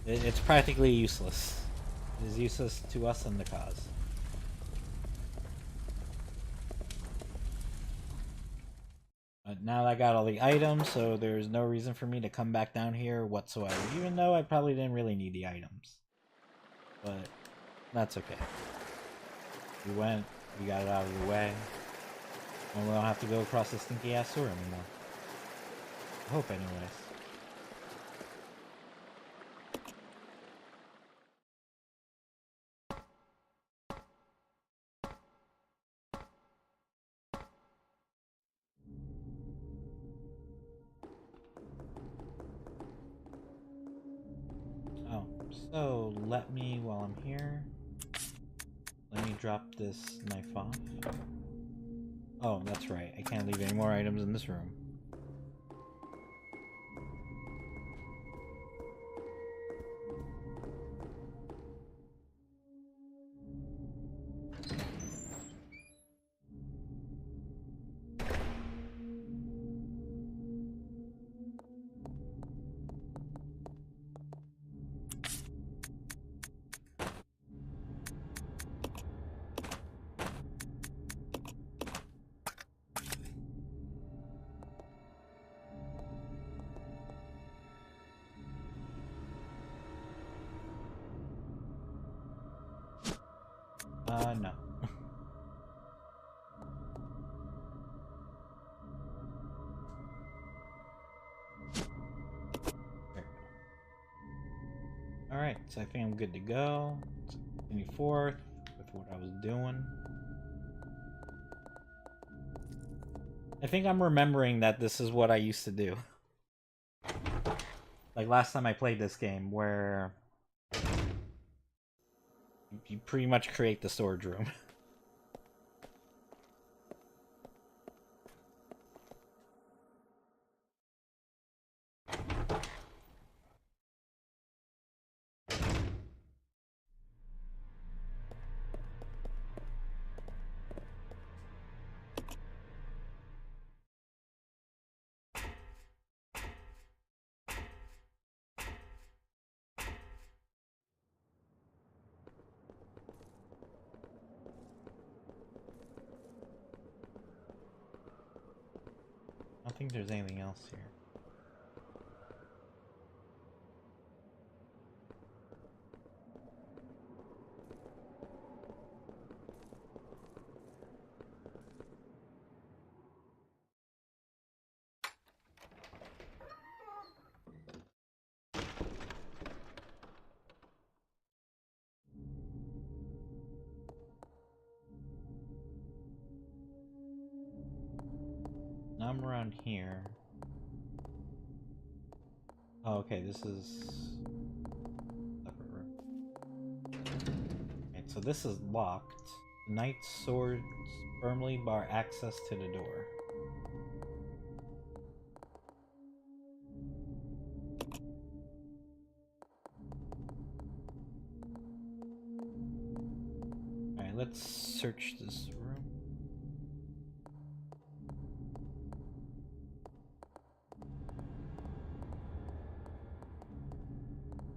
it. It's practically useless. It is useless to us and the cause. But now I got all the items, so there's no reason for me to come back down here whatsoever. Even though I probably didn't really need the items. But that's okay. We went, we got it out of the way. And we don't have to go across the stinky ass sewer anymore. I hope, anyways. Oh, so let me, while I'm here, let me drop this knife off. Oh, that's right. I can't leave any more items in this room. No. There we go. Alright, so I think I'm good to go. Let's continue forth with what I was doing. I think I'm remembering that this is what I used to do. Like last time I played this game, where you pretty much create the storage room. I don't think there's anything else here. Now I'm around here. Oh, okay, this is separate room. Okay, so this is locked. Knight's swords firmly bar access to the door. Alright, let's search this room.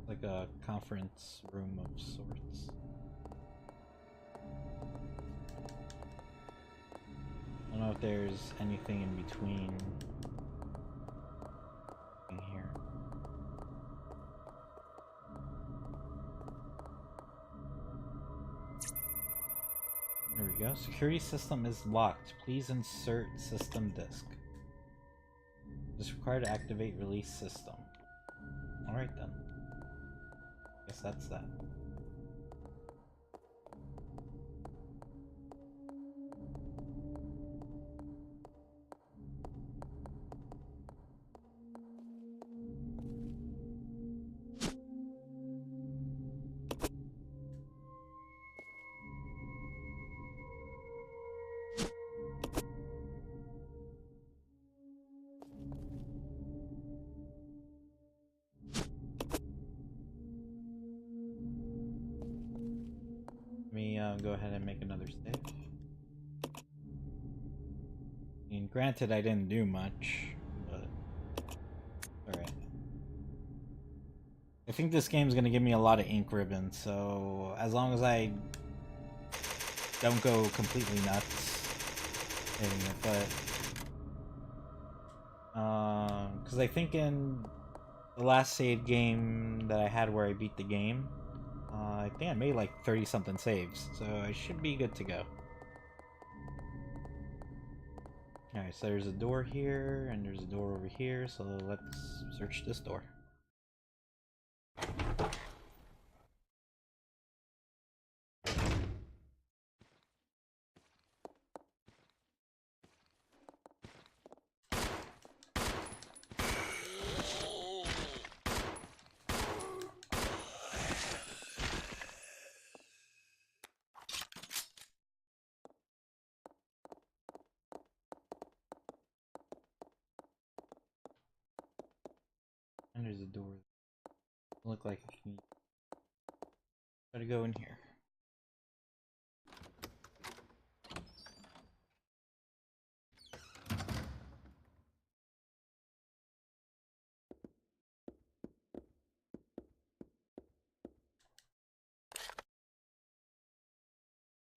Like a conference room of sorts. I don't know if there's anything in between go. Security system is locked. Please insert system disk. It's required to activate release system. Alright then. Guess that's that. Let me go ahead and make another save. I mean, granted, I didn't do much, but alright. I think this game's gonna give me a lot of ink ribbons, so as long as I don't go completely nuts hitting it, but because I think in the last save game that I had where I beat the game, I think I made like 30 something saves, so I should be good to go. Alright, so there's a door here, and there's a door over here, so let's search this door. And there's a door. Look like it can try to go in here.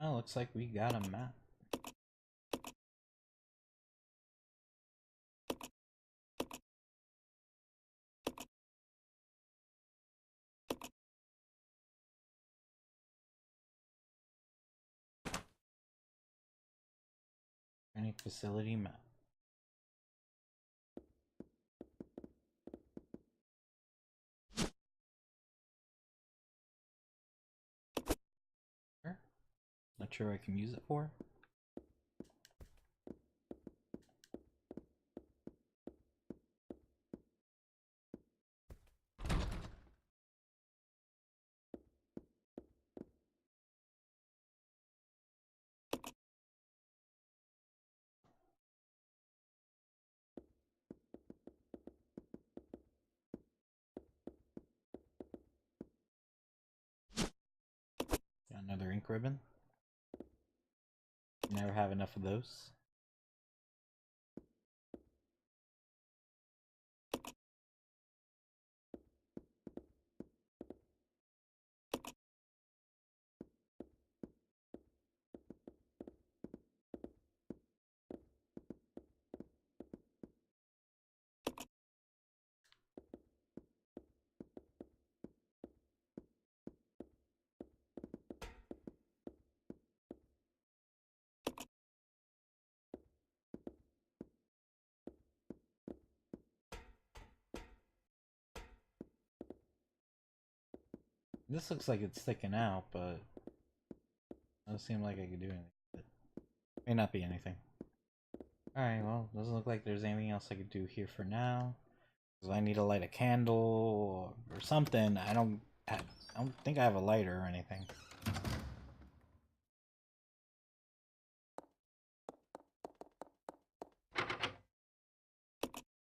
Oh, looks like we got a map. Any facility map. Sure. Not sure what I can use it for. Got another ink ribbon. Never have enough of those. This looks like it's sticking out, but doesn't seem like I could do anything with it. May not be anything. Alright, well, doesn't look like there's anything else I could do here for now. Because I need to light a candle or something. I don't think I have a lighter or anything.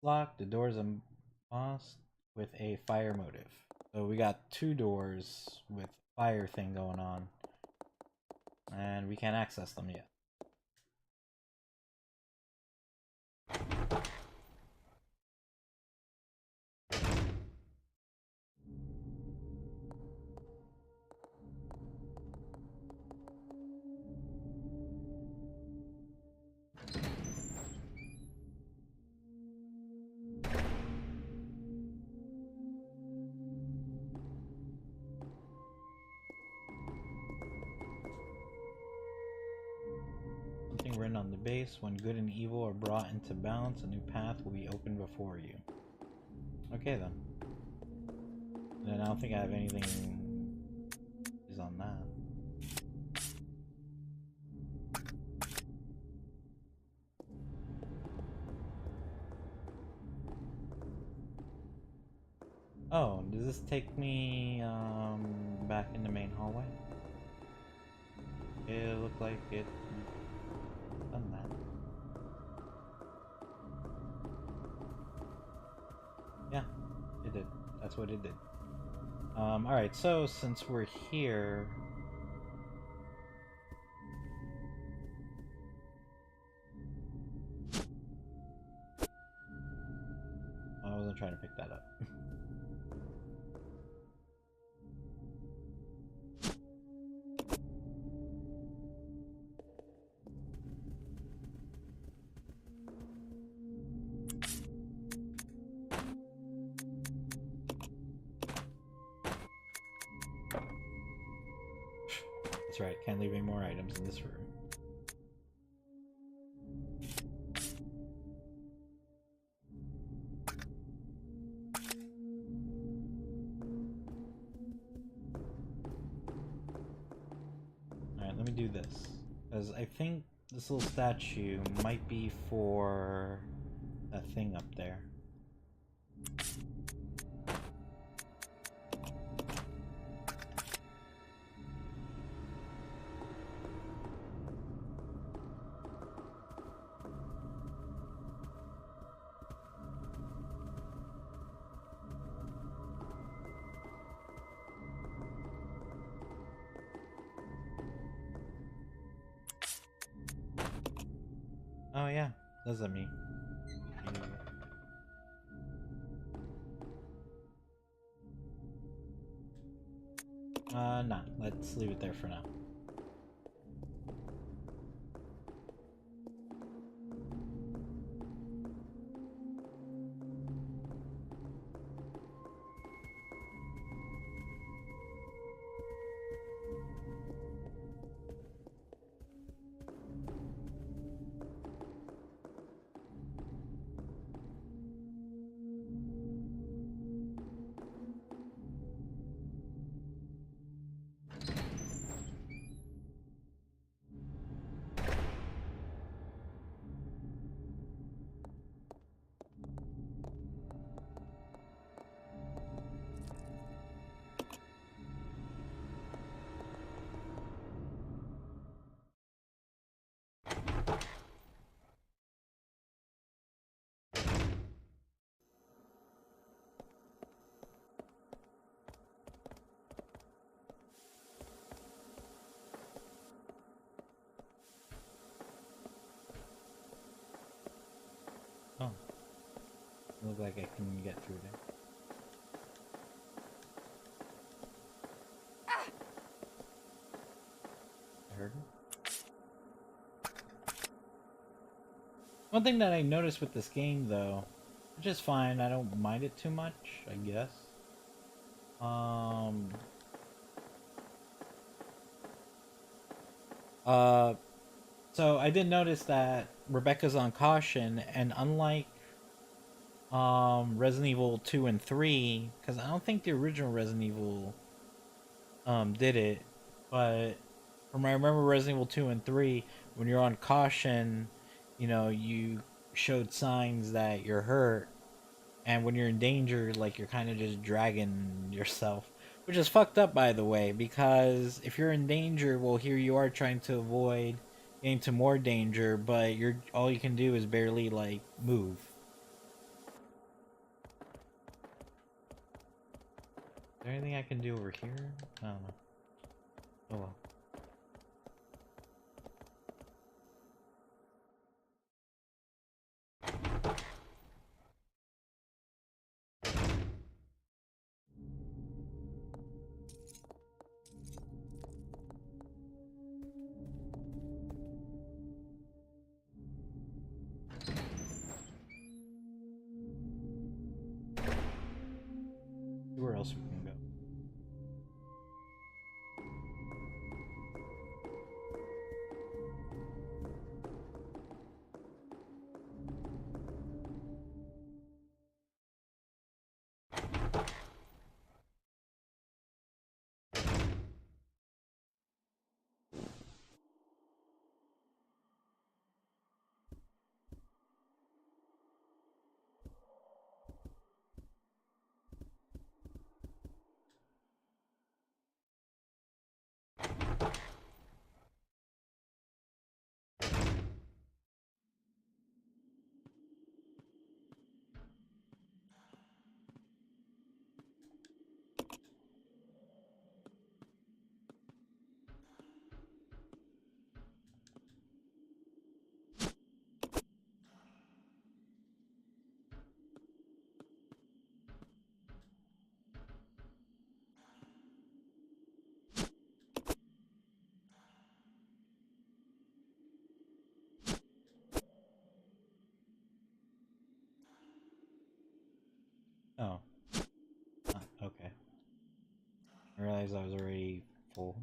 Locked. The door's embossed with a fire motive. So we got two doors with fire thing going on. And we can't access them yet. base. When good and evil are brought into balance, a new path will be opened before you. Okay then. And I don't think I have anything is on that. Oh, does this take me back in the main hallway? It looked like it done that. Yeah, it did. That's what it did. Alright, so since we're here... I wasn't trying to pick that up. That's right, can't leave any more items in this room. Alright, let me do this. Because I think this little statue might be for that thing up there. Oh yeah, that's me. Nah, let's leave it there for now. Oh. Look like I can get through there. I heard him. One thing that I noticed with this game though, which is fine, I don't mind it too much, I guess. So I did notice that Rebecca's on caution, and unlike Resident Evil 2 and 3, because I don't think the original Resident Evil did it, but from what I remember Resident Evil 2 and 3, when you're on caution, you know, you showed signs that you're hurt, and when you're in danger, like, you're kind of just dragging yourself, which is fucked up, by the way, because if you're in danger, well, here you are trying to avoid getting to more danger, but all you can do is barely, like, move. Is there anything I can do over here? I don't know. Oh well. See where else we can go. Oh. Okay. I realized I was already full.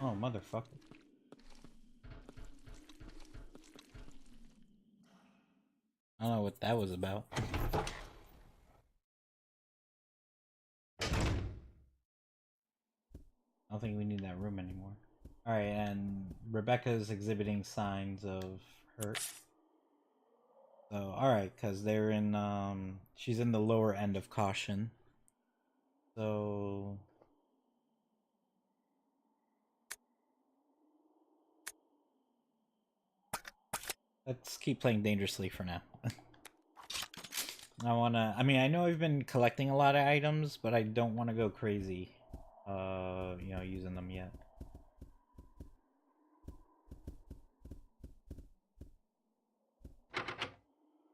Oh, motherfucker. I don't know what that was about. I don't think we need that room anymore. Alright, and Rebecca's exhibiting signs of hurt. So, alright, because they're in, she's in the lower end of caution. So... let's keep playing dangerously for now. I mean, I know I've been collecting a lot of items, but I don't want to go crazy, you know, using them yet.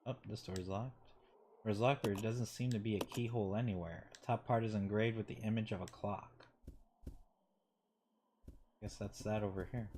Oh, this door's locked. Door's locked, but there doesn't seem to be a keyhole anywhere. Top part is engraved with the image of a clock. Guess that's that over here.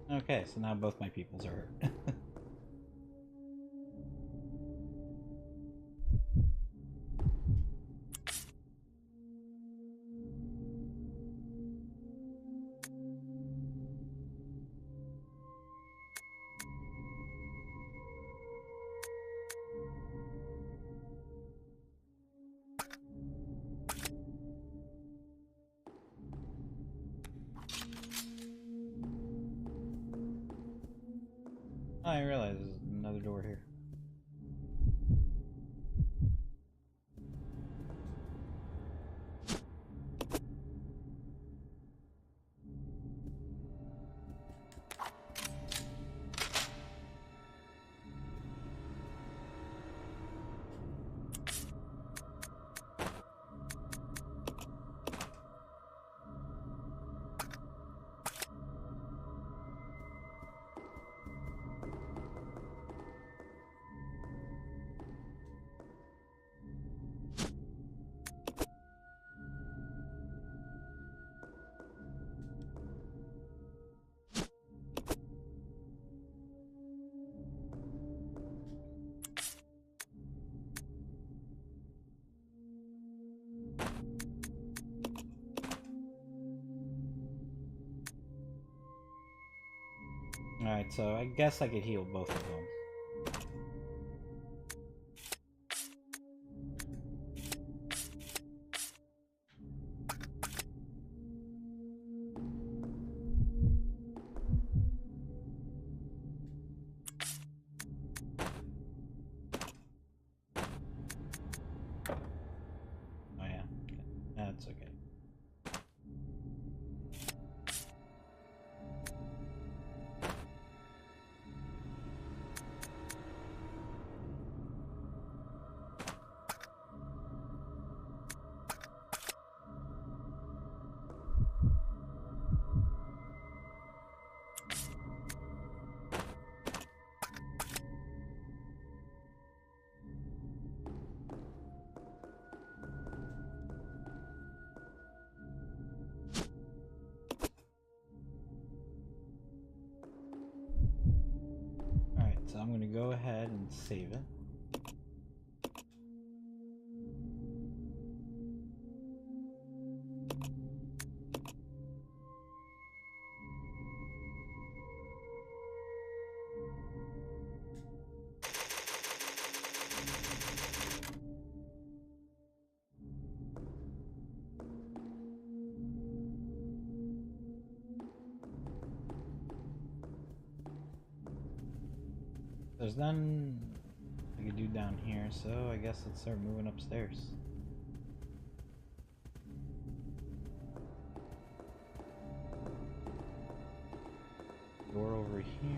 Okay, so now both my peoples are hurt. Oh, I realize there's another door here. Alright, so I guess I could heal both of them. Oh yeah, that's okay. So I'm gonna go ahead and save it. There's none I could do down here, so I guess let's start moving upstairs. Door over here.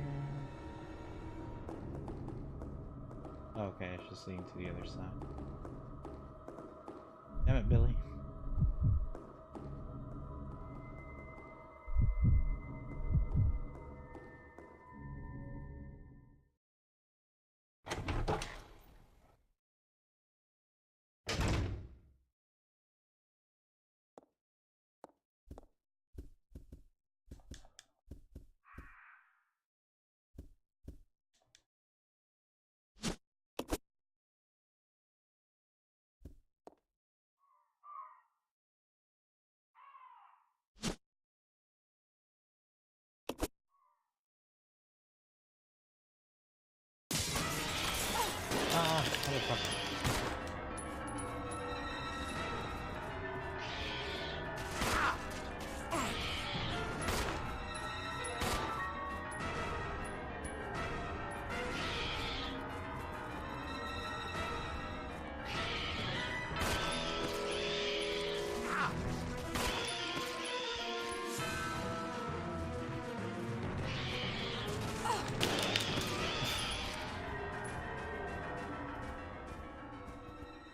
Okay, it's just leading to the other side. Damn it, Billy. Ah, motherfucker.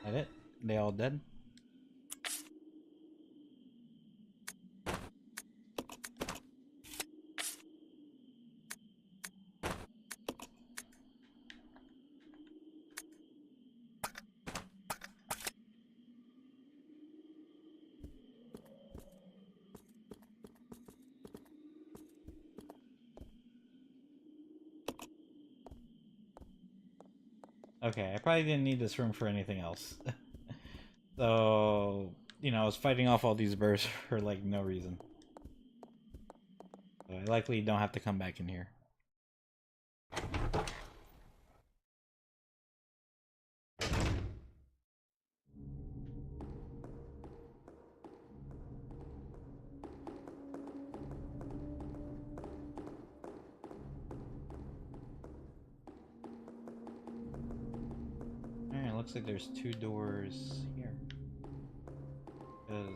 That it? They all dead? Okay, I probably didn't need this room for anything else. So, you know, I was fighting off all these birds for like no reason. So I likely don't have to come back in here. Alright, looks like there's two doors here. Because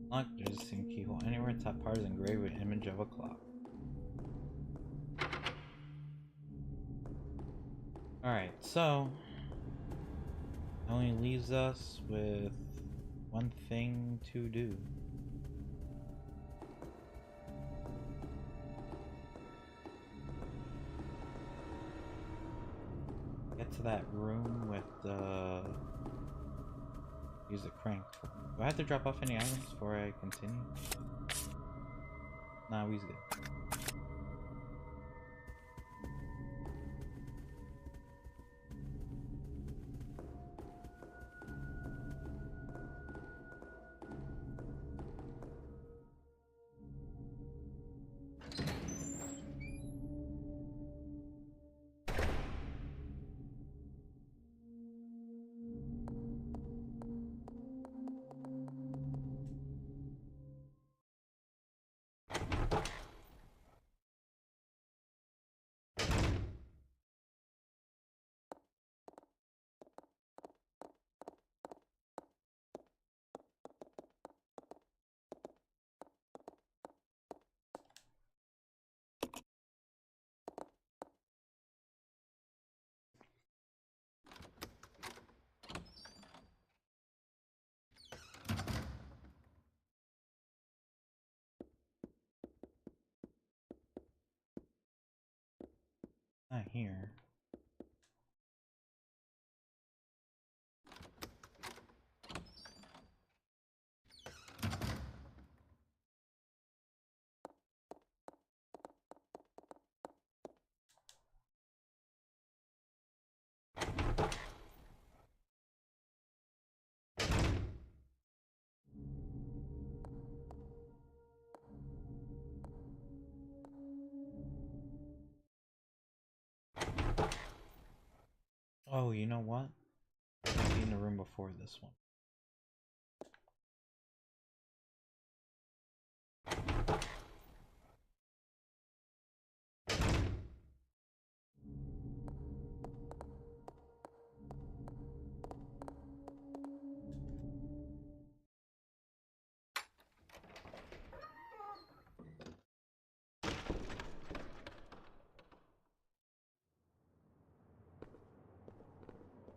lock, there's the same keyhole. Anywhere top part is engraved with an image of a clock. Alright, so it only leaves us with one thing to do. Get to that room with the use the crank. Do I have to drop off any items before I continue? Nah, we's good. Not here. Oh, you know what? Might be in the room before this one.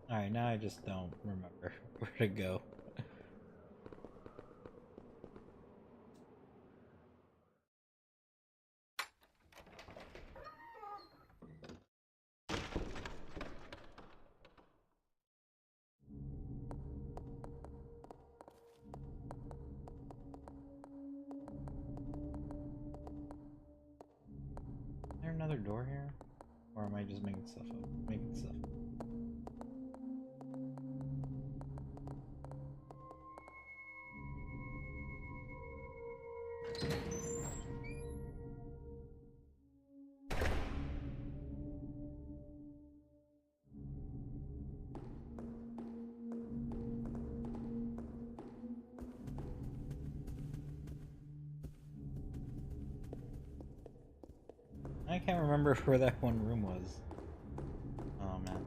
Alright, now I just don't remember where to go. Is there another door here? Or am I just making stuff up? Making stuff up. I can't remember where that one room was. Oh man.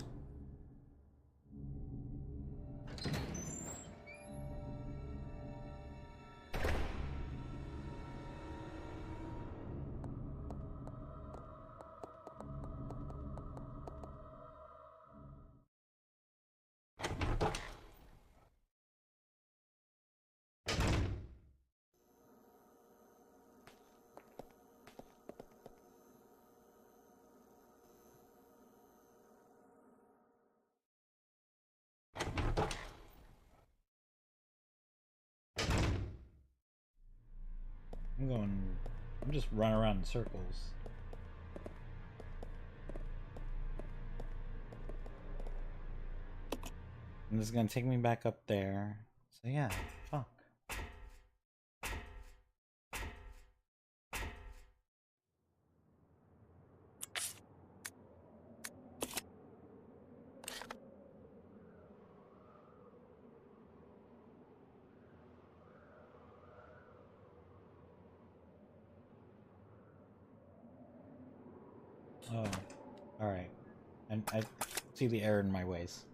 I'm just running around in circles. And this is gonna take me back up there. So yeah, fuck. Oh, alright. And I see the error in my ways.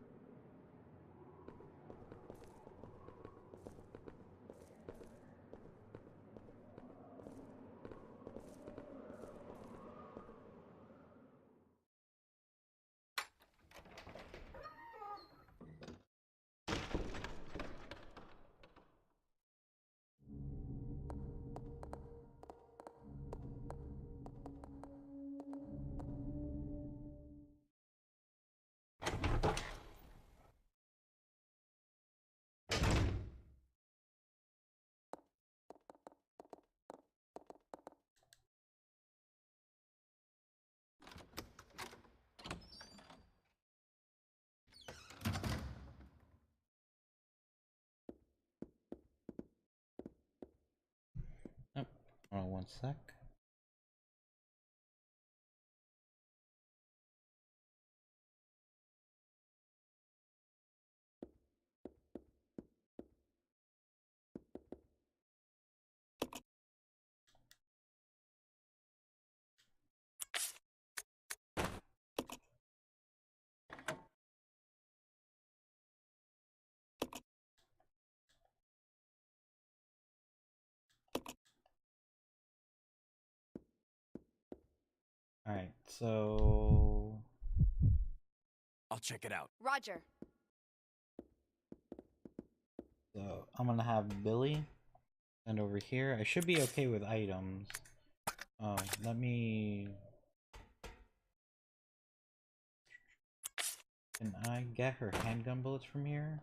Oh, hold on one sec. Alright, so I'll check it out. Roger. I'm gonna have Billy send over here. I should be okay with items. Let me... Can I get her handgun bullets from here?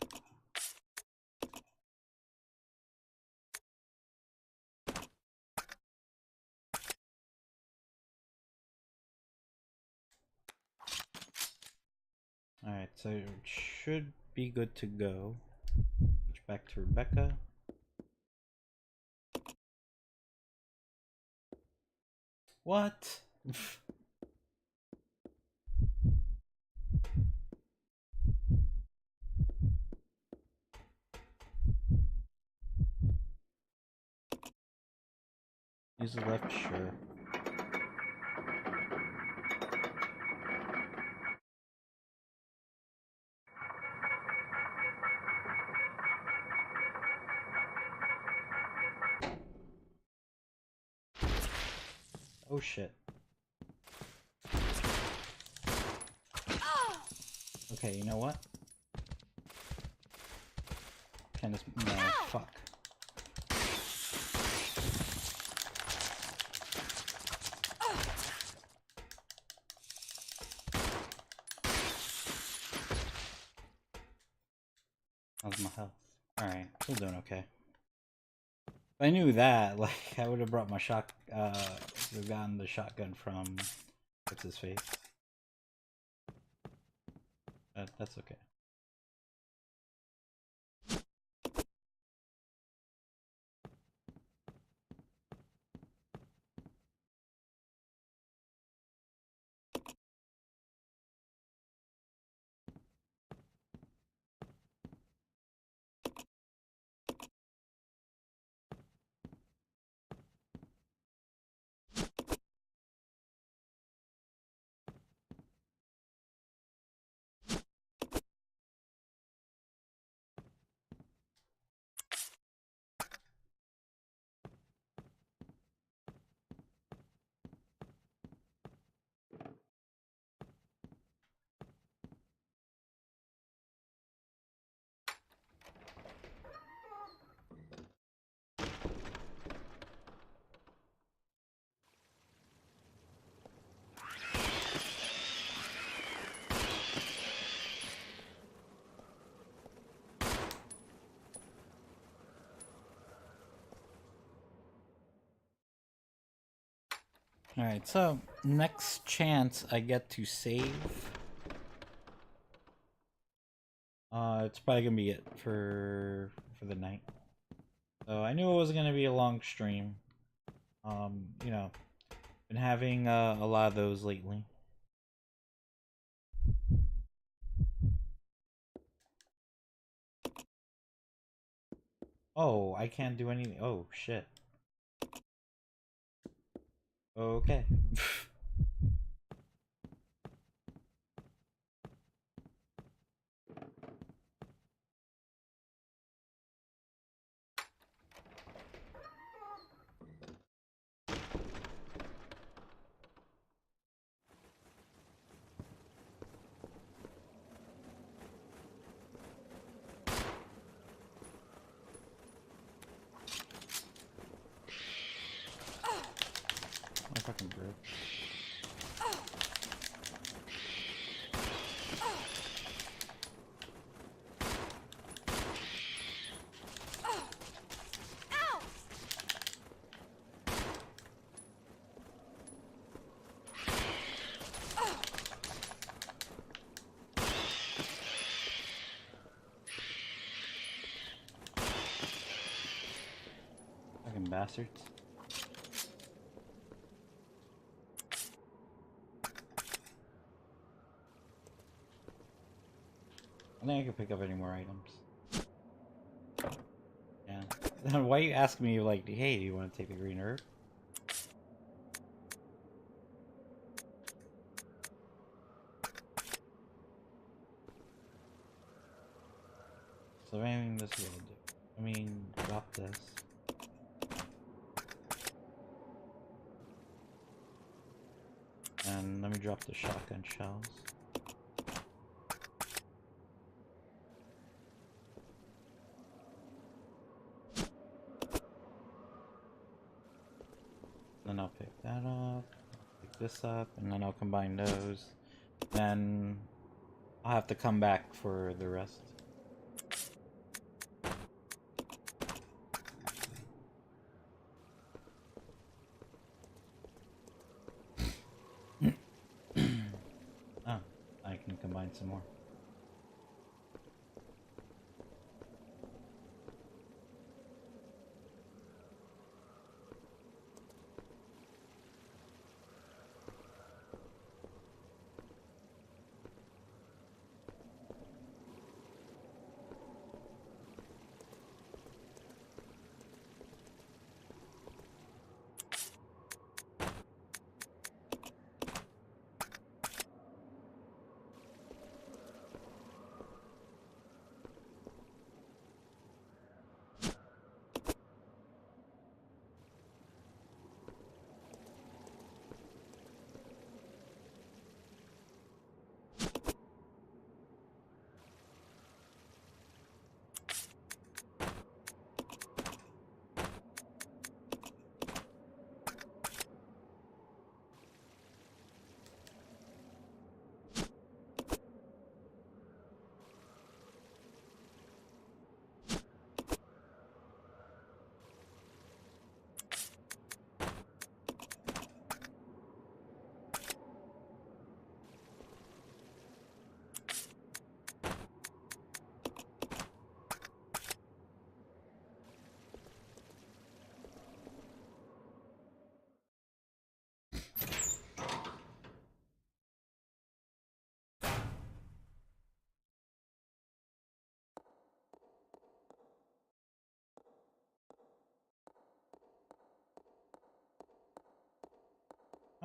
Alright, so it should be good to go. Switch back to Rebecca. What? Use the left, sure. Oh shit. Okay, you know what? Can this no fuck. How's my health? Alright, still doing okay. If I knew that, like, I would have brought my would have gotten the shotgun from what's his face. But that's okay. Alright, so next chance I get to save. It's probably gonna be it for the night. So I knew it was gonna be a long stream. You know, been having a lot of those lately. Oh, I can't do anything. Oh shit. Okay. My fucking bird. Fucking bastards. I think I can pick up any more items. Yeah. Why you ask me, like, hey, do you want to take the green herb? So anything this will do. I mean, drop this. And let me drop the shotgun shells. Then I'll pick that up, pick this up, and then I'll combine those. Then I'll have to come back for the rest. Oh, I can combine some more.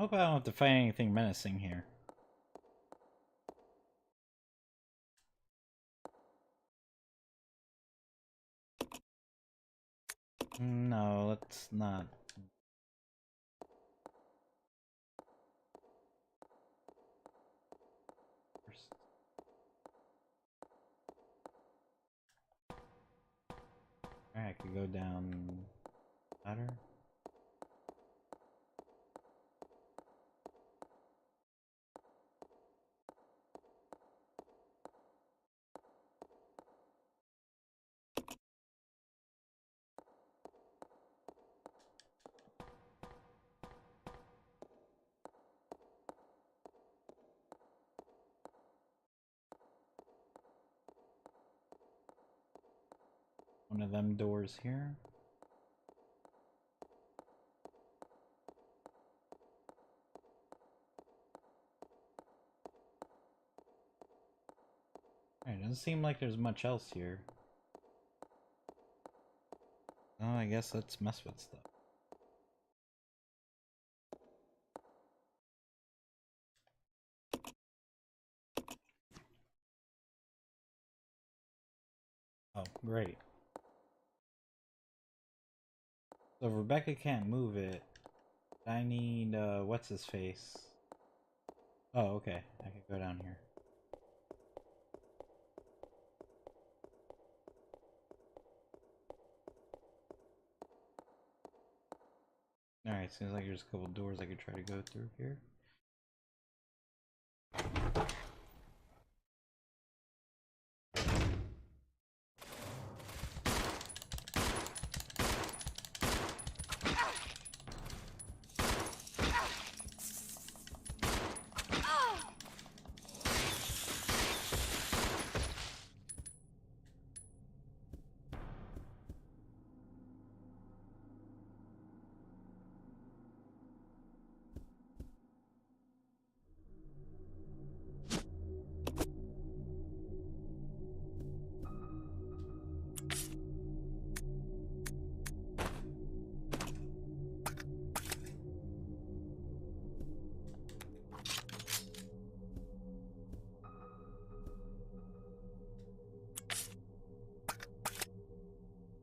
hope I don't have to fight anything menacing here. No, let's not. Alright, I could go down ladder. One of them doors here. Alright, doesn't seem like there's much else here. Oh, I guess let's mess with stuff. Oh, great. So Rebecca can't move it. I need, what's his face? Oh, okay. I could go down here. Alright, seems like there's a couple doors I could try to go through here.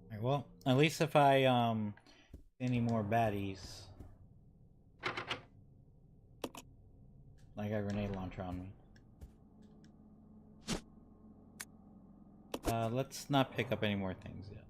Alright, well, at least if I, see any more baddies. I got a grenade launcher on me. Let's not pick up any more things yet.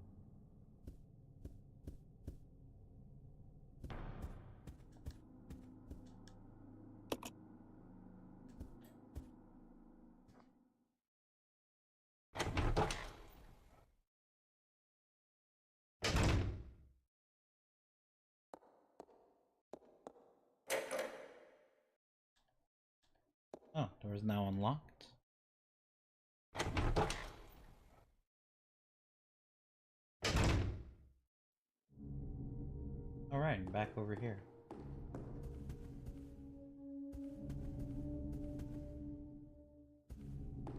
Oh, door is now unlocked. Alright, back over here.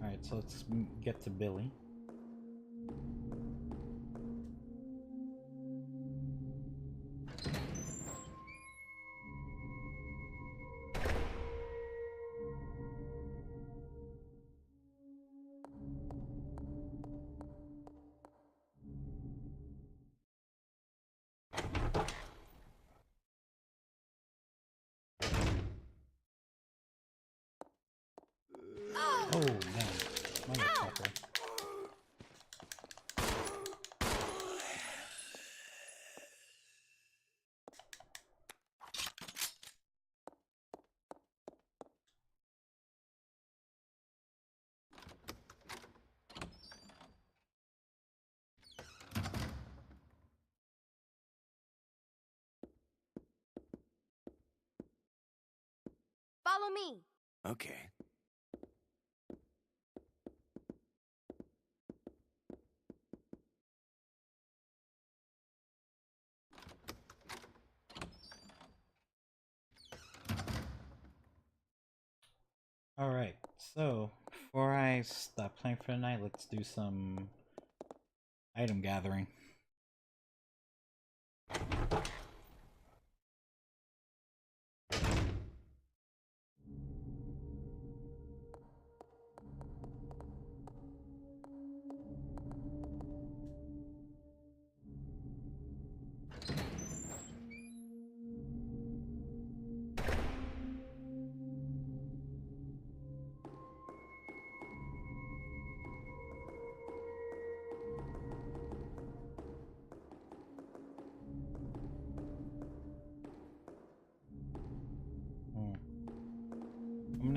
Alright, so let's get to Billy. Oh, man. Motherfucker. Follow me. Okay. Alright, so before I stop playing for the night, let's do some item gathering.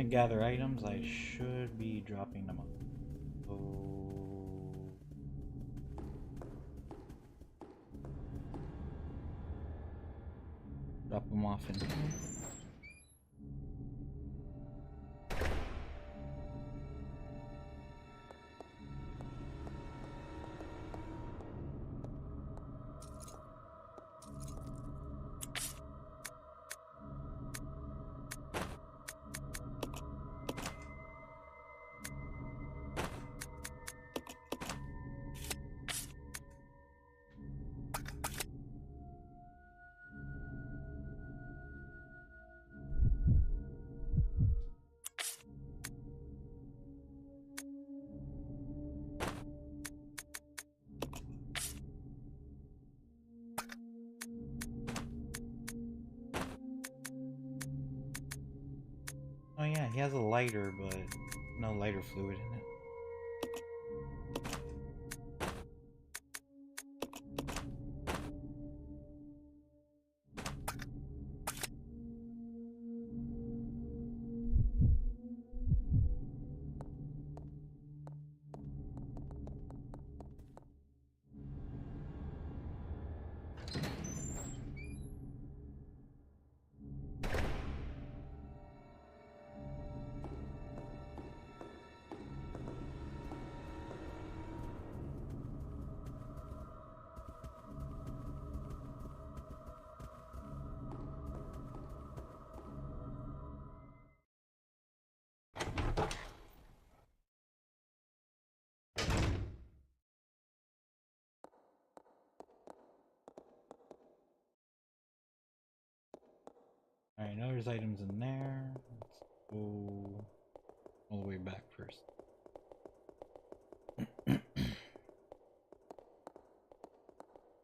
gather items, I should be dropping them off. So... drop them off in here. Oh yeah, he has a lighter, but no lighter fluid in it. Alright, now there's items in there. Let's go all the way back first.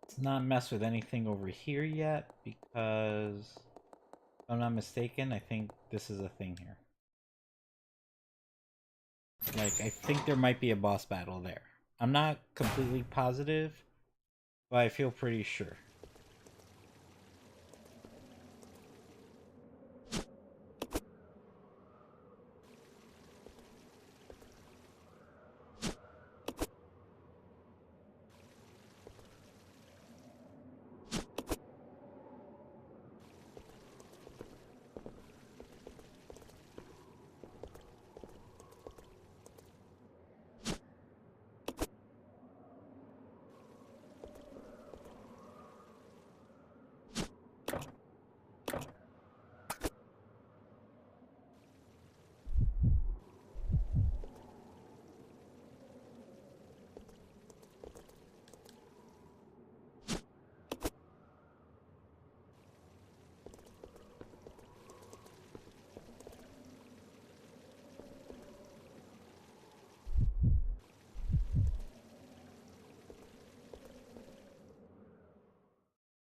Let's not mess with anything over here yet, because if I'm not mistaken, I think this is a thing here. Like, I think there might be a boss battle there. I'm not completely positive, but I feel pretty sure.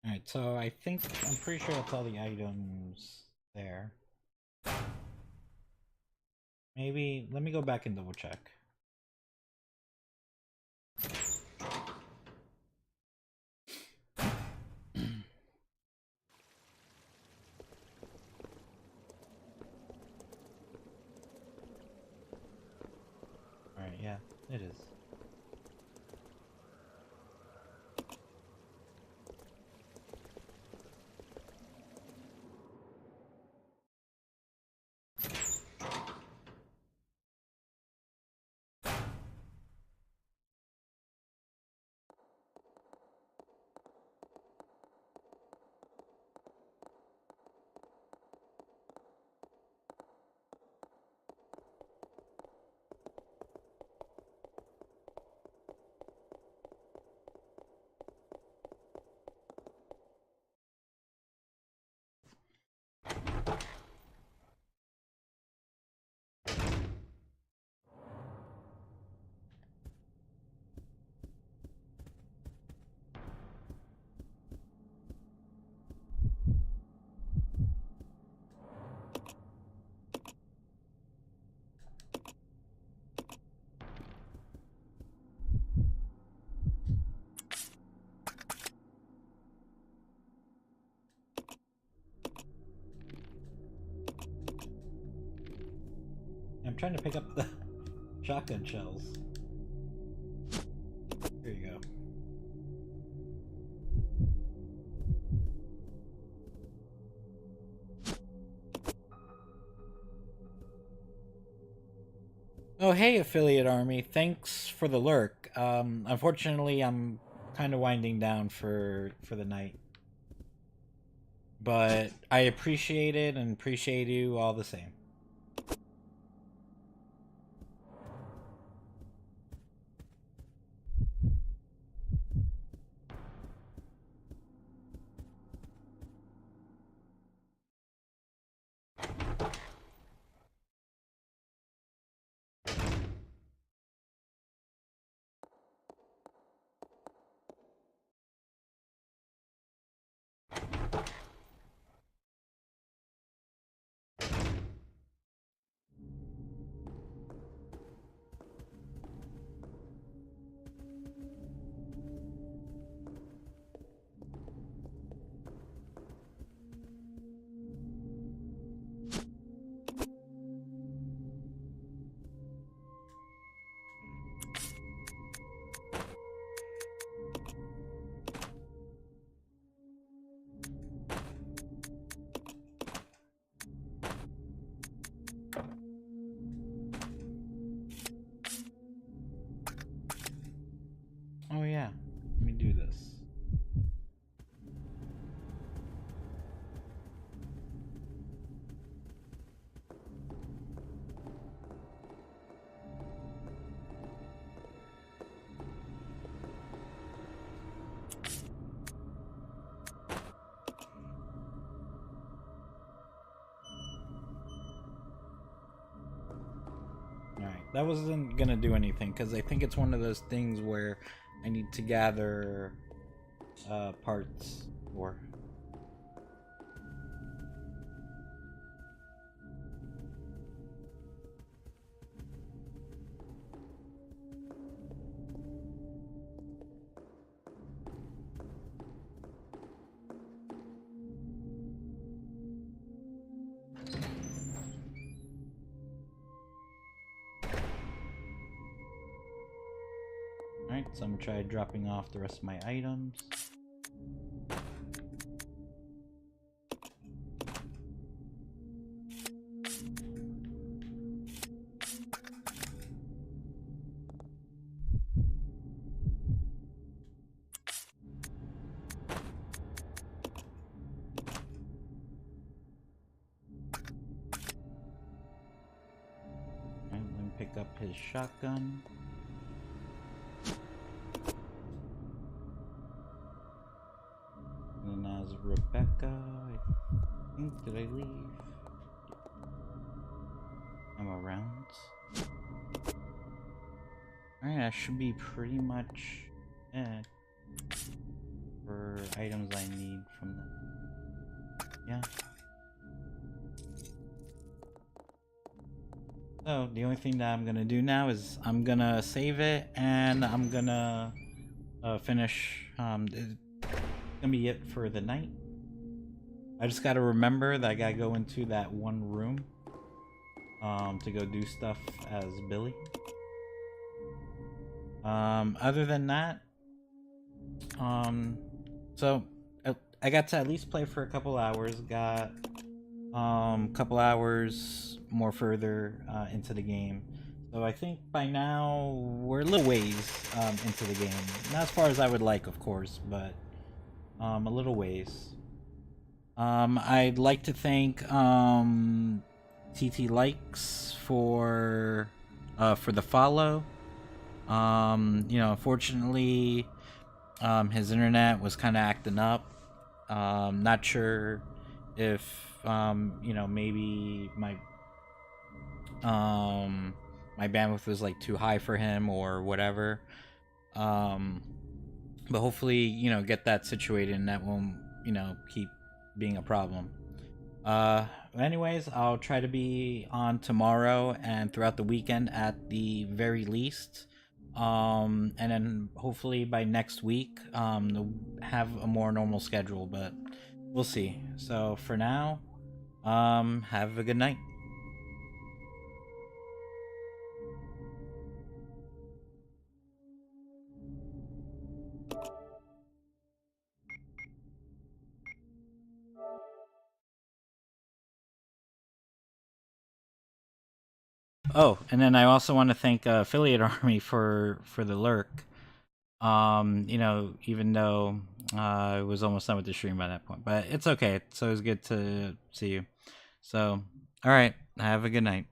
Alright, so I'm pretty sure that's all the items there. Maybe, let me go back and double check. Alright, yeah, it is. trying to pick up the shotgun shells. Here you go. Oh, hey, Affiliate Army. Thanks for the lurk. Unfortunately, I'm kind of winding down for the night. But I appreciate it and appreciate you all the same. Oh yeah, let me do this. Alright, that wasn't gonna do anything, because I think it's one of those things where I need to gather parts for. Alright, so I'm gonna try dropping off the rest of my items. Alright, let me pick up his shotgun. And then as Rebecca, I think, did I leave? Ammo rounds. Alright, I should be pretty much it for items I need from them. Yeah. So, the only thing that I'm gonna do now is I'm gonna save it and I'm gonna finish. It's gonna be it for the night. I just gotta remember that I gotta go into that one room to go do stuff as Billy. Other than that, so I got to at least play for a couple hours. Got couple hours more further into the game. So I think by now we're a little ways into the game. Not as far as I would like, of course, but a little ways. I'd like to thank TT Likes for the follow. You know, unfortunately, his internet was kind of acting up. Not sure if you know, maybe my bandwidth was like too high for him or whatever. But hopefully, you know, get that situated and that won't, you know, keep being a problem. Anyways, I'll try to be on tomorrow and throughout the weekend at the very least. And then hopefully by next week, have a more normal schedule, but we'll see. So for now, have a good night. Oh, and then I also want to thank Affiliate Army for the lurk. You know, even though I was almost done with the stream by that point, but it's okay. It's always good to see you. So, all right, have a good night.